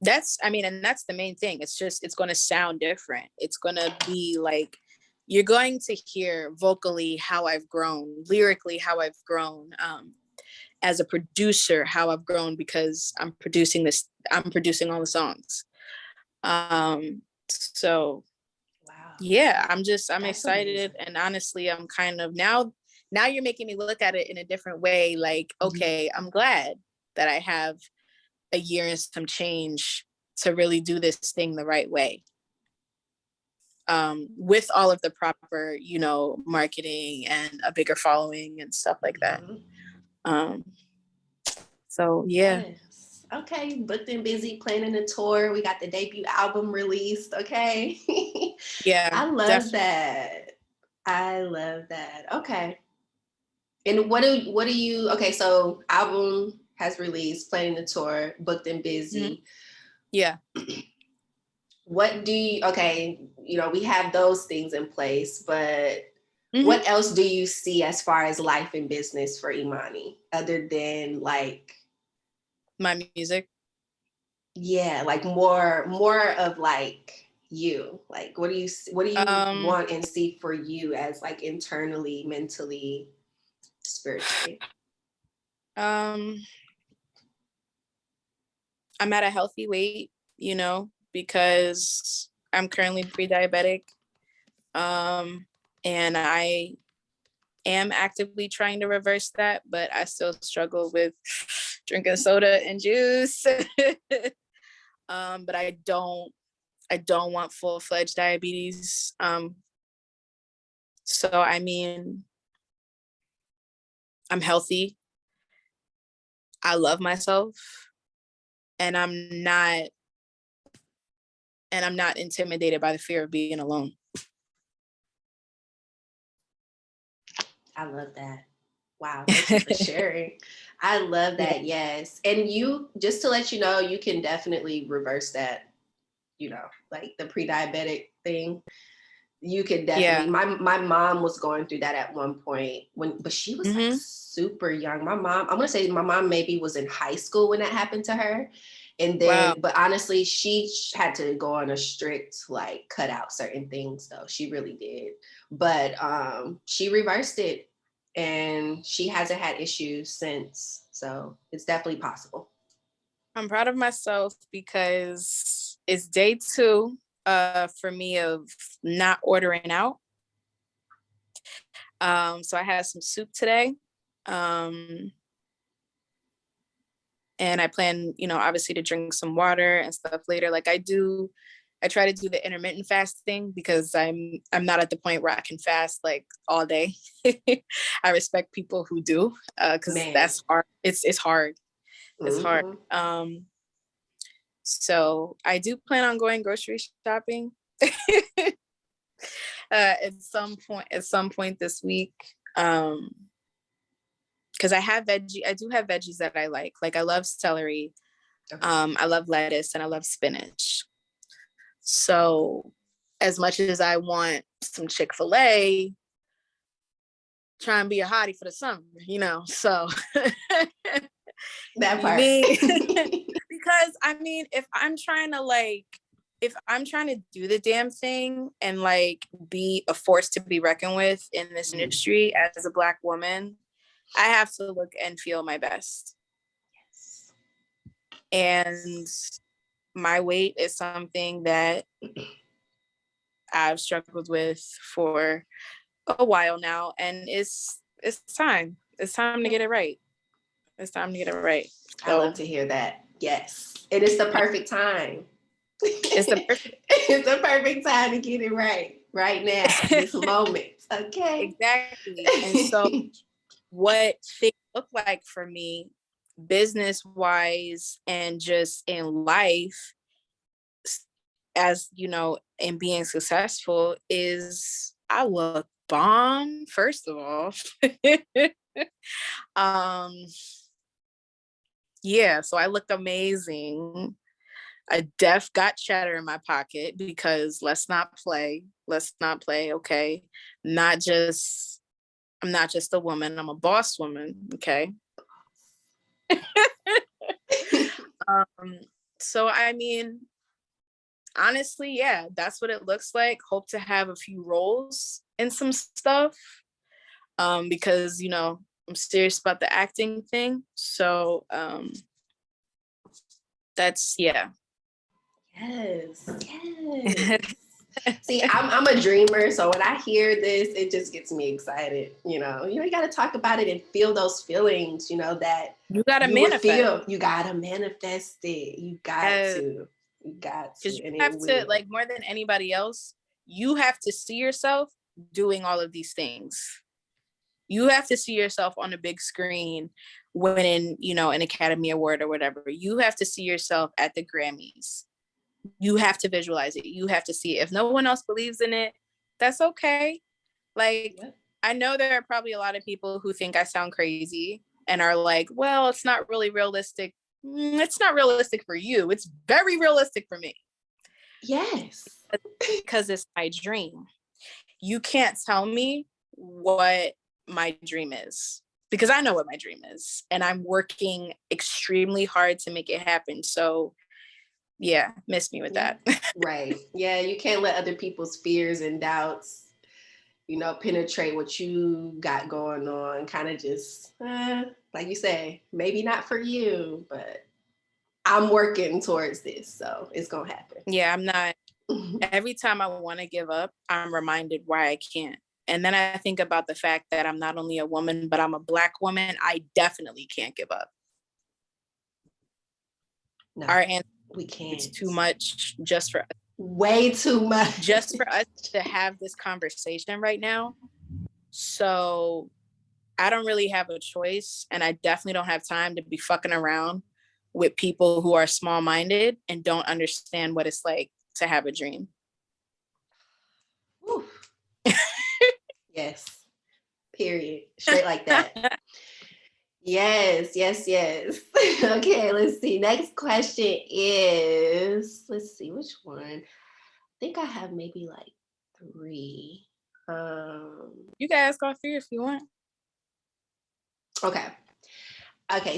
That's, I mean, and that's the main thing. It's gonna sound different. It's gonna be like, you're going to hear vocally how I've grown, lyrically how I've grown, as a producer how I've grown, because I'm producing all the songs. So wow. Yeah, I'm that's excited amazing. And honestly, I'm kind of now you're making me look at it in a different way. Like, okay, I'm glad that I have a year and some change to really do this thing the right way. With all of the proper, you know, marketing and a bigger following and stuff like that. So yeah. Yes. Okay, booked and busy, planning a tour. We got the debut album released. Okay. Yeah. I love that. I love that. Okay. And what do you, okay, so album has released, planning the tour, booked and busy. Yeah. What do you, okay, you know, we have those things in place, but what else do you see as far as life and business for Imani, other than like my music? Yeah, like more of like you. Like what do you want and see for you as like internally, mentally, spiritually? I'm at a healthy weight, you know, because I'm currently pre-diabetic. And I am actively trying to reverse that, but I still struggle with drinking soda and juice. But I don't want full-fledged diabetes. So I mean, I'm healthy. I love myself, and I'm not intimidated by the fear of being alone. I love that. Wow, thank you for sharing. I love that. Yes. And you, just to let you know, you can definitely reverse that, you know, like the pre-diabetic thing. You could definitely, my mom was going through that at one point, but she was like super young. My mom, I'm gonna say my mom maybe was in high school when that happened to her. And then, but honestly, she had to go on a strict, like, cut out certain things though. She really did. But she reversed it, and she hasn't had issues since. So it's definitely possible. I'm proud of myself because it's day 2 for me of not ordering out. So I had some soup today. And I plan, you know, obviously to drink some water and stuff later. Like I do I try to do the intermittent fasting because I'm not at the point where I can fast like all day. I respect people who do, because that's hard. It's hard. It's hard. So I do plan on going grocery shopping at some point this week. Because I do have veggies that I like. Like I love celery, I love lettuce, and I love spinach. So as much as I want some Chick-fil-A, try and be a hottie for the summer, so that part. Because I mean, if I'm trying to do the damn thing and like be a force to be reckoned with in this industry as a Black woman, I have to look and feel my best. Yes. And my weight is something that I've struggled with for a while now, and it's time. It's time to get it right. It's time to get it right. So, I love to hear that. Yes. It is the perfect time. It's the perfect time to get it right now, this moment. Okay. Exactly. And so what things look like for me, business-wise and just in life, as in being successful, is I look bomb, first of all. Yeah, so I looked amazing. I got cheddar in my pocket because let's not play, okay? I'm not just a woman, I'm a boss woman, okay? So I mean, honestly, yeah, that's what it looks like. Hope to have a few roles in some stuff, because I'm serious about the acting thing. So that's Yes. See, I'm a dreamer, so when I hear this, it just gets me excited. You got to talk about it and feel those feelings. That you gotta manifest. You gotta manifest it. You got to. Because you have to, like, more than anybody else, you have to see yourself doing all of these things. You have to see yourself on a big screen winning, an Academy Award or whatever. You have to see yourself at the Grammys. You have to visualize it. You have to see it. If no one else believes in it, that's okay. Like, I know there are probably a lot of people who think I sound crazy and are like, well, it's not really realistic. It's not realistic for you. It's very realistic for me. Yes. Because it's my dream. You can't tell me what my dream is, because I know what my dream is and I'm working extremely hard to make it happen. So yeah, miss me with that. Right. Yeah, you can't let other people's fears and doubts, penetrate what you got going on. Kind of just, like you say, maybe not for you, but I'm working towards this, so it's going to happen. Yeah, I'm not. Every time I want to give up, I'm reminded why I can't. And then I think about the fact that I'm not only a woman, but I'm a Black woman. I definitely can't give up. No, our answer, we can't. It's too much just for us. Way too much. Just for us to have this conversation right now. So I don't really have a choice, and I definitely don't have time to be fucking around with people who are small-minded and don't understand what it's like to have a dream. Yes. Period. Straight like that. Yes. Okay, let's see. Next question is, let's see, which one? I think I have maybe like 3. You can ask all 3 if you want. Okay,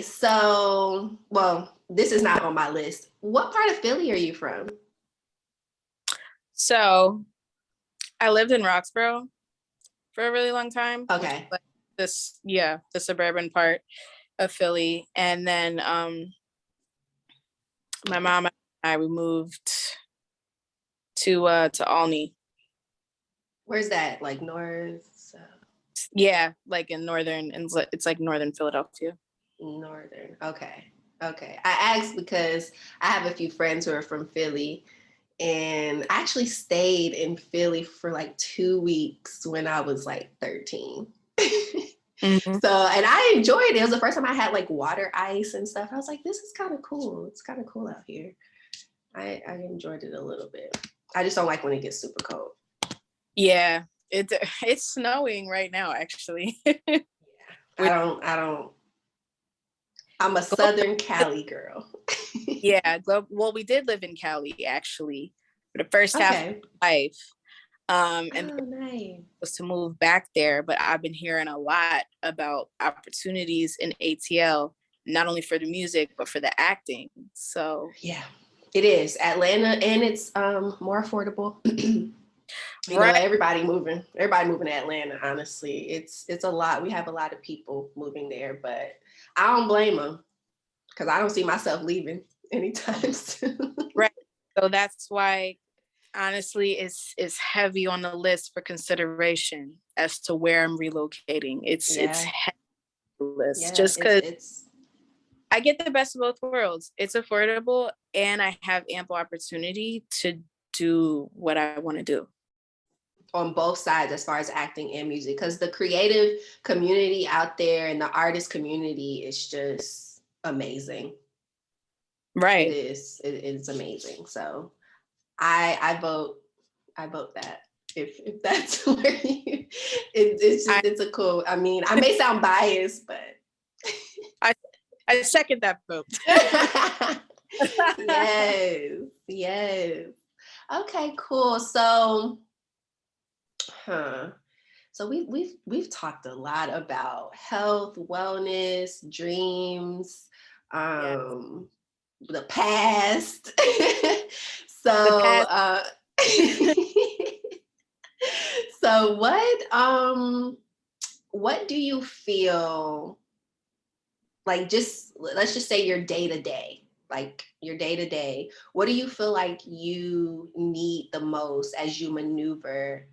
so, well, this is not on my list. What part of Philly are you from? So, I lived in Roxborough for a really long time. Okay. Like the suburban part of Philly. And then my mom and I, we moved to Olney. Where's that? Like north? Yeah, like in northern, and it's like northern Philadelphia. Northern. Okay. I asked because I have a few friends who are from Philly, And I actually stayed in Philly for like 2 weeks when I was like 13. Mm-hmm. So, and I enjoyed it. It was the first time I had like water ice and stuff. I was like, this is kind of cool. It's kind of cool out here. I enjoyed it a little bit. I just don't like when it gets super cold. Yeah, it's snowing right now, actually. Yeah, I don't. I'm a Southern Cali girl. Yeah, well, we did live in Cali actually for the first half of Okay. my life. And Oh, nice. was to move back there, but I've been hearing a lot about opportunities in ATL, not only for the music but for the acting. So Yeah, it is Atlanta, and it's more affordable. You know, right. everybody moving to Atlanta. Honestly, it's a lot. We have a lot of people moving there, but I don't blame them because I don't see myself leaving anytime soon. Right. So that's why honestly it's heavy on the list for consideration as to where I'm relocating. It's Yeah, heavy on the list yeah, just because it's I get the best of both worlds. It's affordable and I have ample opportunity to do what I want to do. on both sides as far as acting and music, because the creative community out there and the artist community is just amazing. It Right. is. It's amazing. So I vote that if that's where it's just I, it's a cool. I mean, I may sound biased, but I I second that vote. yes, yes. Okay, cool. So, huh. So we've talked a lot about health, wellness, dreams, Yes. um, the past. The so past. uh so what do you feel like, just let's just say your day to day, like your day to day, what do you feel like you need the most as you maneuver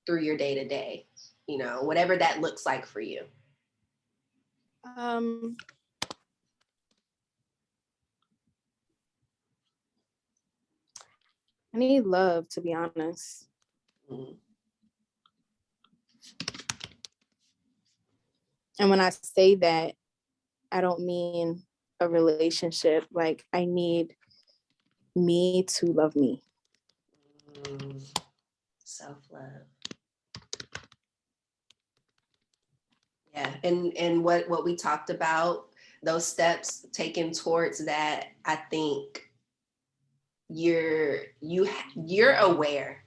through your day to day, you know, whatever that looks like for you? Um, I need love, to be honest. Mm. And when I say that, I don't mean a relationship. Like, I need me to love me. Mm. Self-love. Yeah, and what we talked about, those steps taken towards that, I think you're aware.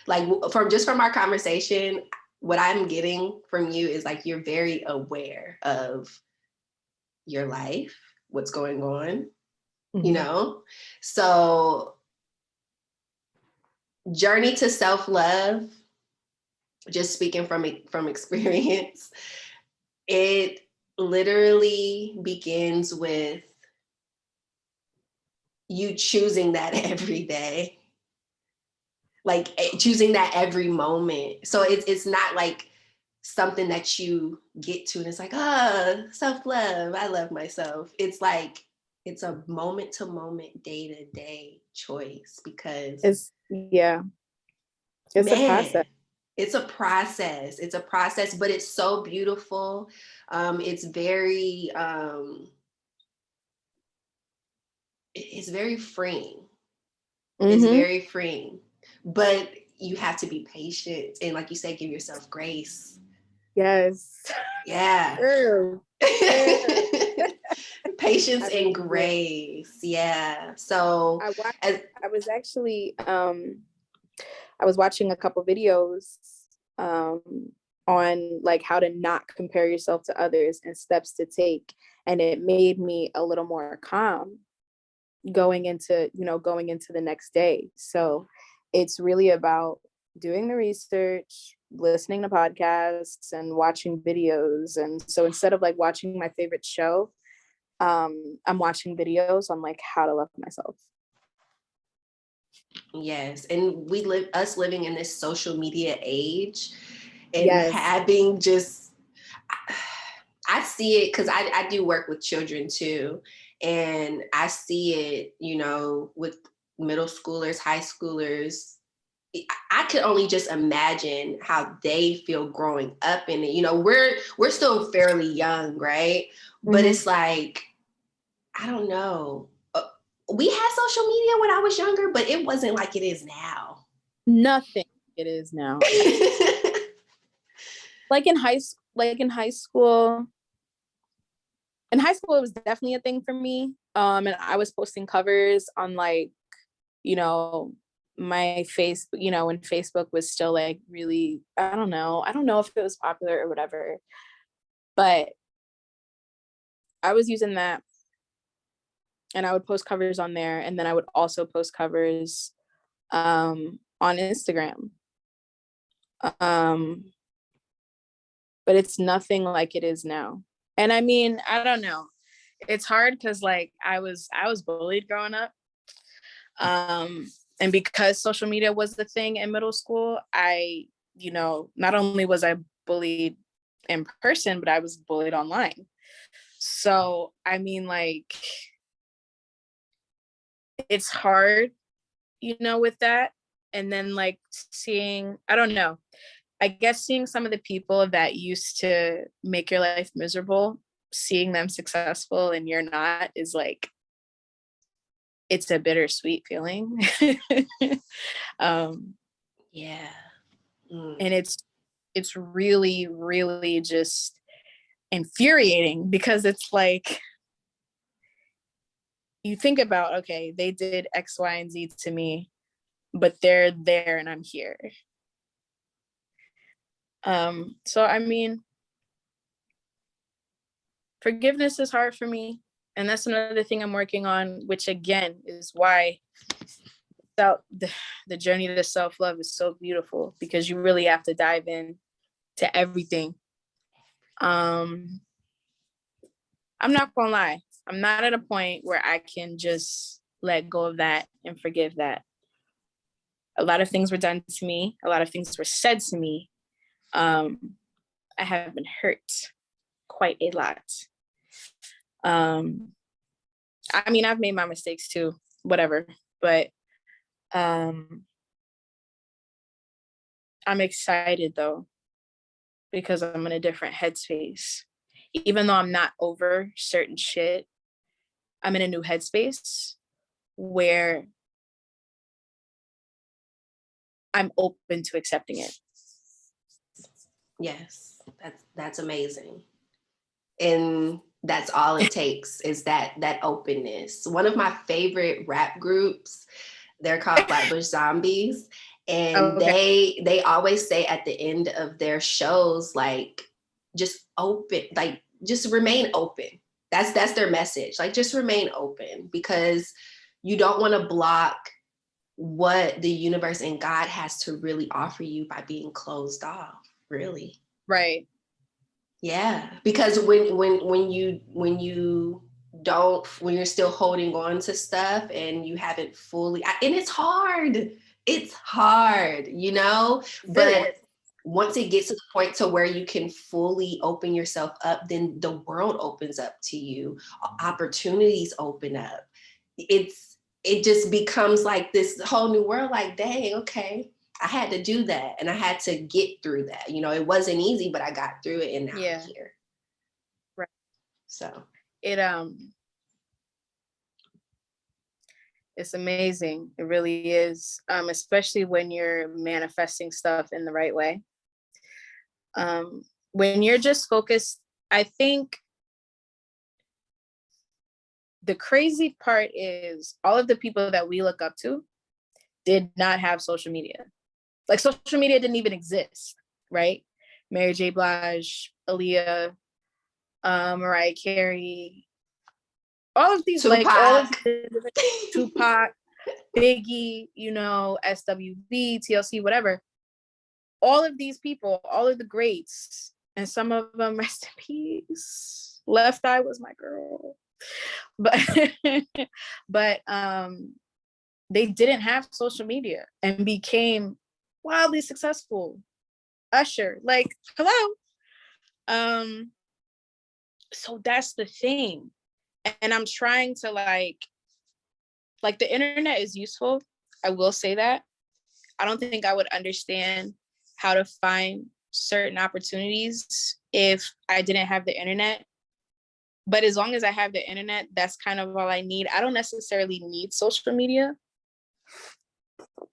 Like from our conversation, what I'm getting from you is like you're very aware of your life, what's going on, you Mm-hmm. know? So journey to self-love, just speaking from experience, it literally begins with you choosing that every day, like choosing that every moment. So it's not like something that you get to and it's like, self-love, I love myself. It's like it's a moment to moment, day to day choice, because Yeah, it's a man, process. it's a process, but it's so beautiful. It's very it's very freeing. It's Mm-hmm. very freeing, but you have to be patient and, like you said, give yourself grace. Yes. Yeah. True. Patience I and really do. grace. Yeah. So, I watched. as I was actually. I was watching a couple videos um, on like how to not compare yourself to others and steps to take, and it made me a little more calm going into the next day. So it's really about doing the research, listening to podcasts and watching videos. And so instead of like watching my favorite show, I'm watching videos on like how to love myself. yes, and us living in this social media age and Yes. having just, I see it because I do work with children too. And I see it, you know, with middle schoolers, high schoolers, I could only just imagine how they feel growing up in it. You know, we're still fairly young, right? But it's like, I don't know. We had social media when I was younger, but it wasn't like it is now. Nothing it is now. like in high school, it was definitely a thing for me. And I was posting covers on like, you know, my face, you know, when Facebook was still like really, I don't know if it was popular or whatever, but I was using that and I would post covers on there. And then I would also post covers on Instagram. But it's nothing like it is now. And I mean, I don't know. It's hard because like I was bullied growing up. And because social media was the thing in middle school, I, you know, not only was I bullied in person, but I was bullied online. So, I mean, like, it's hard, you know, with that. And then like seeing, I don't know, I guess seeing some of the people that used to make your life miserable, seeing them successful and you're not is like, it's a bittersweet feeling. Yeah. And it's really, really just infuriating because it's like, you think about, okay, they did X, Y, and Z to me, but they're there and I'm here. So I mean, forgiveness is hard for me. And that's another thing I'm working on, which again is why the journey to self-love is so beautiful, because you really have to dive in to everything. I'm not gonna lie, I'm not at a point where I can just let go of that and forgive that. A lot of things were done to me, a lot of things were said to me. I have been hurt quite a lot. I mean, I've made my mistakes too, whatever, but I'm excited though, because I'm in a different headspace. Even though I'm not over certain shit, I'm in a new headspace where I'm open to accepting it. Yes, that's amazing. And that's all it takes is that openness. One of my favorite rap groups, they're called Flatbush Zombies, and Okay. they always say at the end of their shows, like, just open, like, just remain open. That's their message. Like, just remain open, because you don't want to block what the universe and God has to really offer you by being closed off, really. Right. Yeah, because when you don't, when you're still holding on to stuff and you haven't fully, and it's hard, you know, but once it gets to the point to where you can fully open yourself up, then the world opens up to you, opportunities open up. It just becomes like this whole new world, like, dang, okay, I had to do that and I had to get through that. You know, it wasn't easy, but I got through it and now I'm here. Right. So it's amazing. It really is. Especially when you're manifesting stuff in the right way. When you're just focused, I think the crazy part is all of the people that we look up to did not have social media. Like, social media didn't even exist, right? Mary J. Blige, Aaliyah, Mariah Carey, all of these, Tupac. like all of the Tupac, Biggie, you know, SWV, TLC, whatever. All of these people, all of the greats, and some of them, rest in peace. Left Eye was my girl, but but they didn't have social media and became wildly successful. Usher, like, hello. So that's the thing. And I'm trying to like like the internet is useful. I will say that. I don't think I would understand how to find certain opportunities if I didn't have the internet. But as long as I have the internet, that's kind of all I need. I don't necessarily need social media.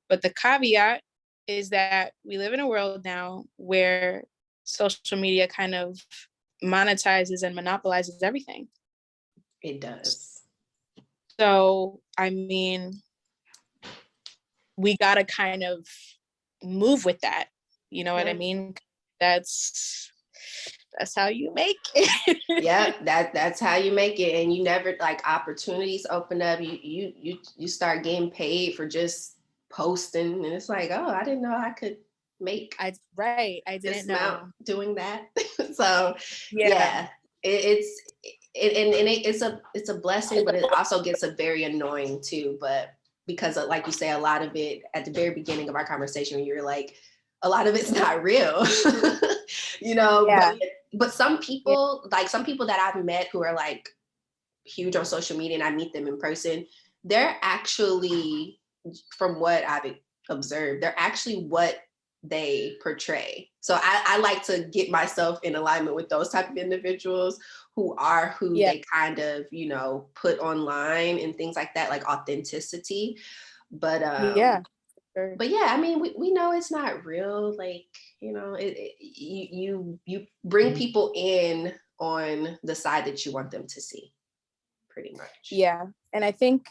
But the caveat is that we live in a world now where social media kind of monetizes and monopolizes everything. It does. So, I mean, we got to kind of move with that. You know what I mean? That's how you make it. Yeah, that's how you make it. And you never, like, opportunities open up. You start getting paid for just posting, and it's like, oh, I didn't know I could make I didn't know doing that. So yeah, it's a blessing, but it also gets a very annoying too. But because of, like you say, a lot of it at the very beginning of our conversation, you're like, a lot of it's not real. You know. Yeah. But some people, like some people that I've met who are like huge on social media, and I meet them in person, they're actually, from what I've observed, they're actually what they portray. So I like to get myself in alignment with those type of individuals who are who they kind of, you know, put online and things like that, like authenticity. But but yeah, I mean, we know it's not real. Like, you know, you bring people in on the side that you want them to see, pretty much. Yeah. And I think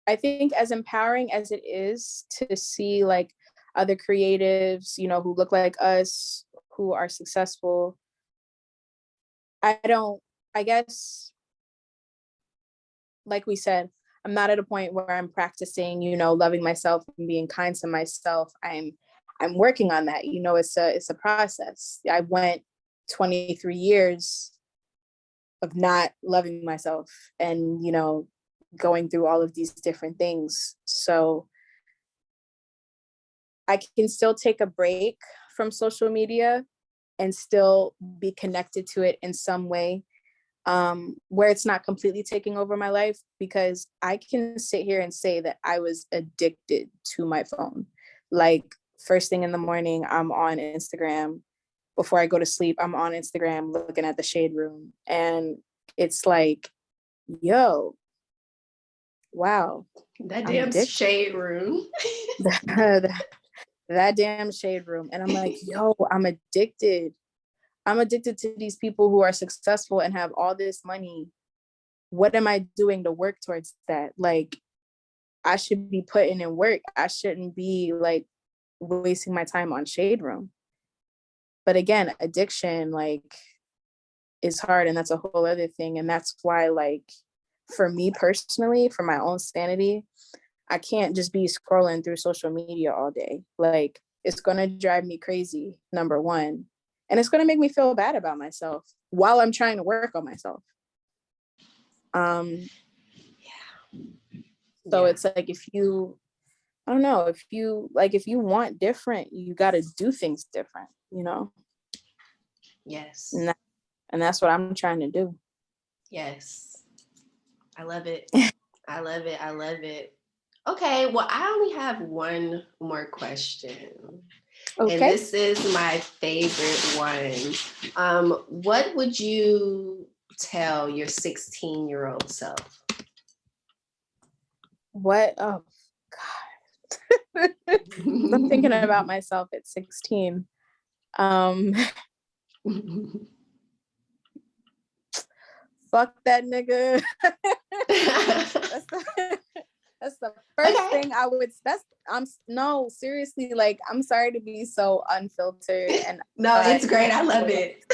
as empowering as it is to see like other creatives, you know, who look like us, who are successful, I guess, like we said, I'm not at a point where I'm practicing, you know, loving myself and being kind to myself. I'm working on that. You know, it's a process. I went 23 years of not loving myself and, you know, going through all of these different things. So I can still take a break from social media and still be connected to it in some way, where it's not completely taking over my life, because I can sit here and say that I was addicted to my phone. Like, first thing in the morning, I'm on Instagram. Before I go to sleep, I'm on Instagram looking at the Shade Room. And it's like, yo, wow. That damn Shade Room. that damn Shade Room. And I'm like, yo, I'm addicted. I'm addicted to these people who are successful and have all this money. What am I doing to work towards that? Like, I should be putting in work. I shouldn't be like wasting my time on Shade Room. But again, addiction, like, is hard, and that's a whole other thing. And that's why, like, for me personally, for my own sanity, I can't just be scrolling through social media all day. Like, it's gonna drive me crazy, number one. And it's gonna make me feel bad about myself while I'm trying to work on myself. So it's like, if you, I don't know, if you want different, you gotta do things different, you know? Yes. And that's what I'm trying to do. Yes. I love it. I love it. I love it. Okay, well, I only have one more question. Okay. And this is my favorite one. What would you tell your 16-year-old self? What? Oh, God. I'm thinking about myself at 16. Fuck that nigga. That's the first thing I would. No, seriously. Like, I'm sorry to be so unfiltered, and no, it's great. I love it.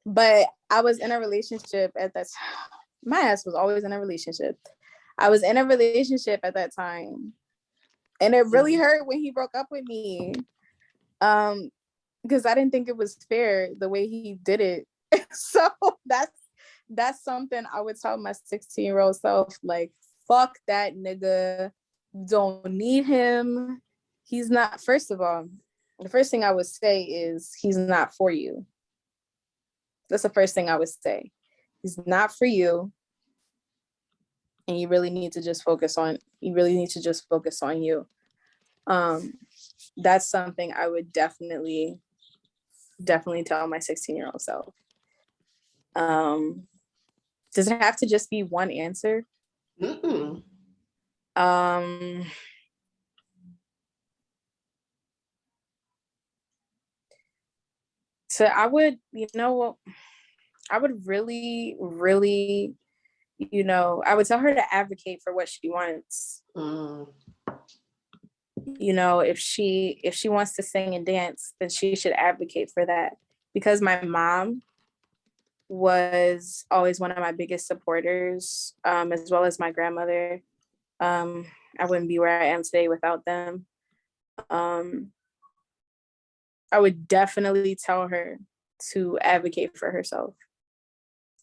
But I was in a relationship at that time. My ass was always in a relationship. I was in a relationship at that time, and it really hurt when he broke up with me. Because I didn't think it was fair the way he did it. So that's something I would tell my 16-year-old self, like, fuck that nigga. Don't need him. He's not, first of all, the first thing I would say is he's not for you. That's the first thing I would say. He's not for you. and you really need to just focus on you. That's something I would definitely tell my 16-year-old self. Does it have to just be one answer? Mm-mm. So I would, I would really, really, I would tell her to advocate for what she wants. If she wants to sing and dance, then she should advocate for that. Because my mom was always one of my biggest supporters, as well as my grandmother. I wouldn't be where I am today without them. I would definitely tell her to advocate for herself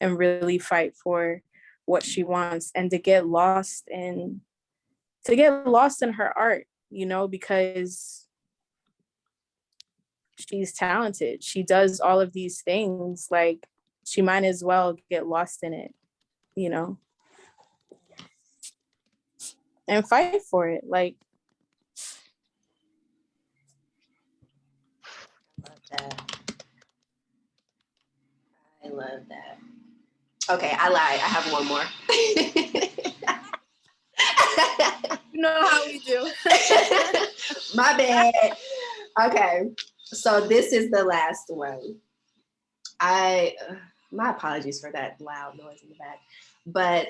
and really fight for what she wants, and to get lost in her art, because she's talented. She does all of these things. Like, she might as well get lost in it, and fight for it. Like, I love that. Okay, I lied. I have one more. you know how we do. My bad. Okay, so this is the last one. My apologies for that loud noise in the back, but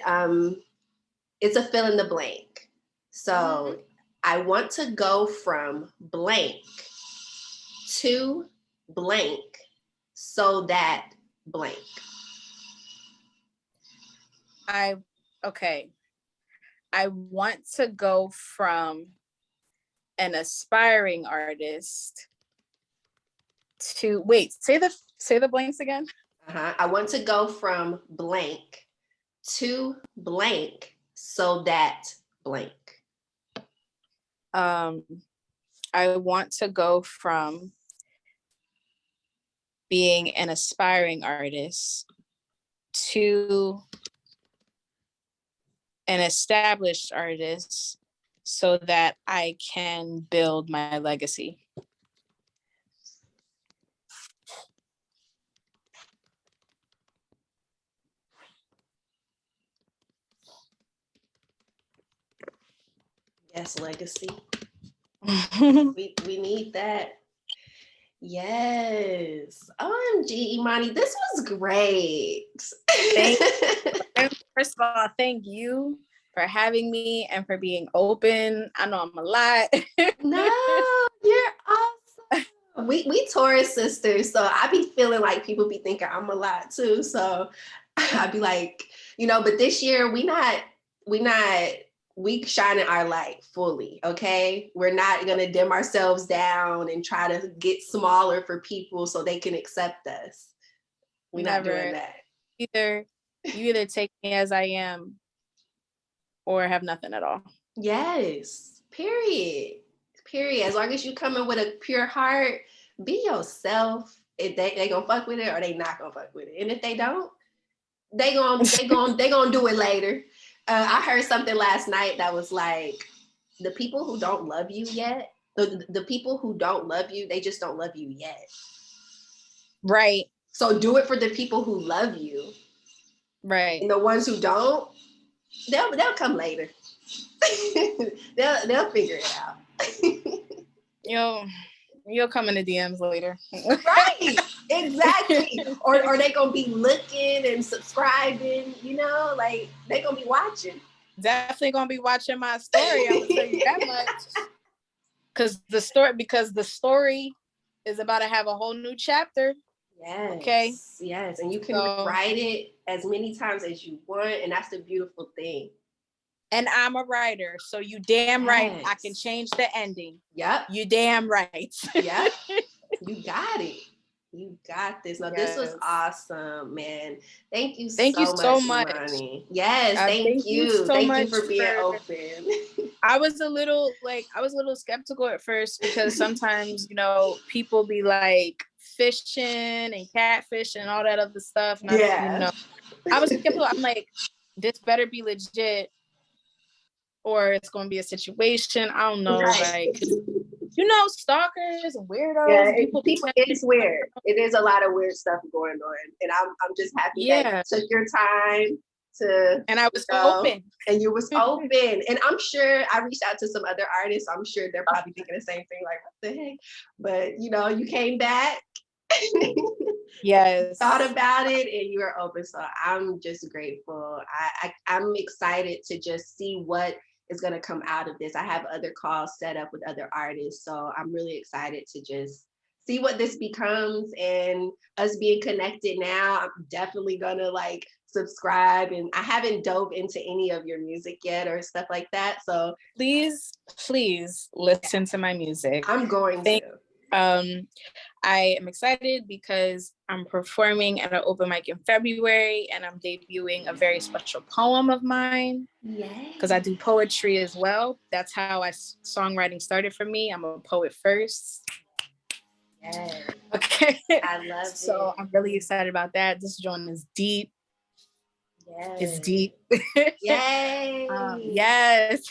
it's a fill in the blank. So I want to go from blank to blank so that blank. I want to go from an aspiring artist to say the blanks again. I want to go from blank to blank so that blank. I want to go from being an aspiring artist to an established artist so that I can build my legacy. Yes, legacy. we need that. Yes. OMG, Imani, this was great. First of all, thank you for having me and for being open. I know I'm a lot. No, you're awesome. We Taurus sisters, so I be feeling like people be thinking I'm a lot too. So I'd be like, but this year we shining our light fully, okay? We're not gonna dim ourselves down and try to get smaller for people so they can accept us. We're not doing that. You either take me as I am or have nothing at all. Yes, period. As long as you come in with a pure heart, be yourself. If they gonna fuck with it or they not gonna fuck with it. And if they don't, they gonna do it later. I heard something last night that was like, the people who don't love you yet, the people who don't love you, they just don't love you yet. Right. So do it for the people who love you. Right. And the ones who don't, they'll come later. they'll figure it out. You'll come in the DMs later. Right. Exactly. or they gonna be looking and subscribing, like they gonna be watching. Definitely gonna be watching my story. I'm gonna tell you that much. Because the story is about to have a whole new chapter. Yes. Okay. Yes. And you can write it as many times as you want. And that's the beautiful thing. And I'm a writer. So you damn right I can change the ending. Yep. You damn right. Yep. You got it. You got this. No, This was awesome, man. Thank you so much, Imani. Yes, thank you. Thank you for being open. I was a little skeptical at first because sometimes, people be like fishing and catfish and all that other stuff. And I was skeptical. I'm like, this better be legit. or it's going to be a situation. I don't know, Right. like, stalkers and weirdos. Yeah, it's weird. It is a lot of weird stuff going on, and I'm just happy that you took your time to. And I was open. And you was open, and I'm sure I reached out to some other artists. I'm sure they're probably thinking the same thing, like, what the heck? But you came back. Yes. Thought about it, and you were open. So I'm just grateful. I'm excited to just see what is going to come out of this. I have other calls set up with other artists, so I'm really excited to just see what this becomes, and us being connected now. I'm definitely gonna like subscribe, and I haven't dove into any of your music yet or stuff like that, so please listen to my music. I'm going to. I am excited because I'm performing at an open mic in February, and I'm debuting a very special poem of mine. Because I do poetry as well. That's how songwriting started for me. I'm a poet first. Yes. Okay. I love it. So I'm really excited about that. This joint is deep. Yes. It's deep. Yay. Yes.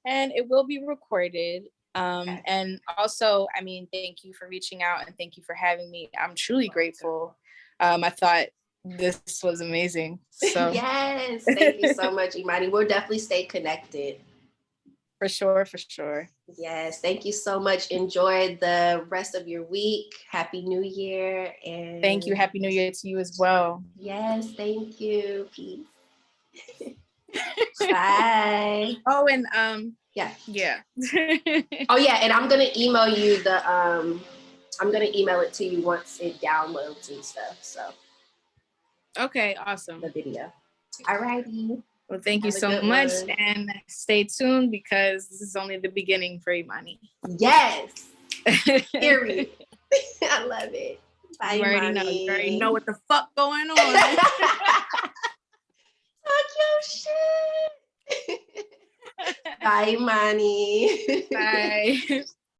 And it will be recorded. And also, I mean, thank you for reaching out, and thank you for having me. I'm truly grateful. I thought this was amazing. So yes, thank you so much, Imani. We'll definitely stay connected. For sure. Yes, thank you so much. Enjoy the rest of your week. Happy New Year. And thank you. Happy New Year to you as well. Yes, thank you. Peace. Bye. Oh, and yeah. Oh yeah, and I'm gonna email you I'm gonna email it to you once it downloads and stuff. So okay, awesome. The video. Alrighty. Well, thank you so much, and stay tuned because this is only the beginning for Imani. Yes. Period. I love it. Bye, you already know what the fuck going on. Talk your shit. Bye, Imani. Bye.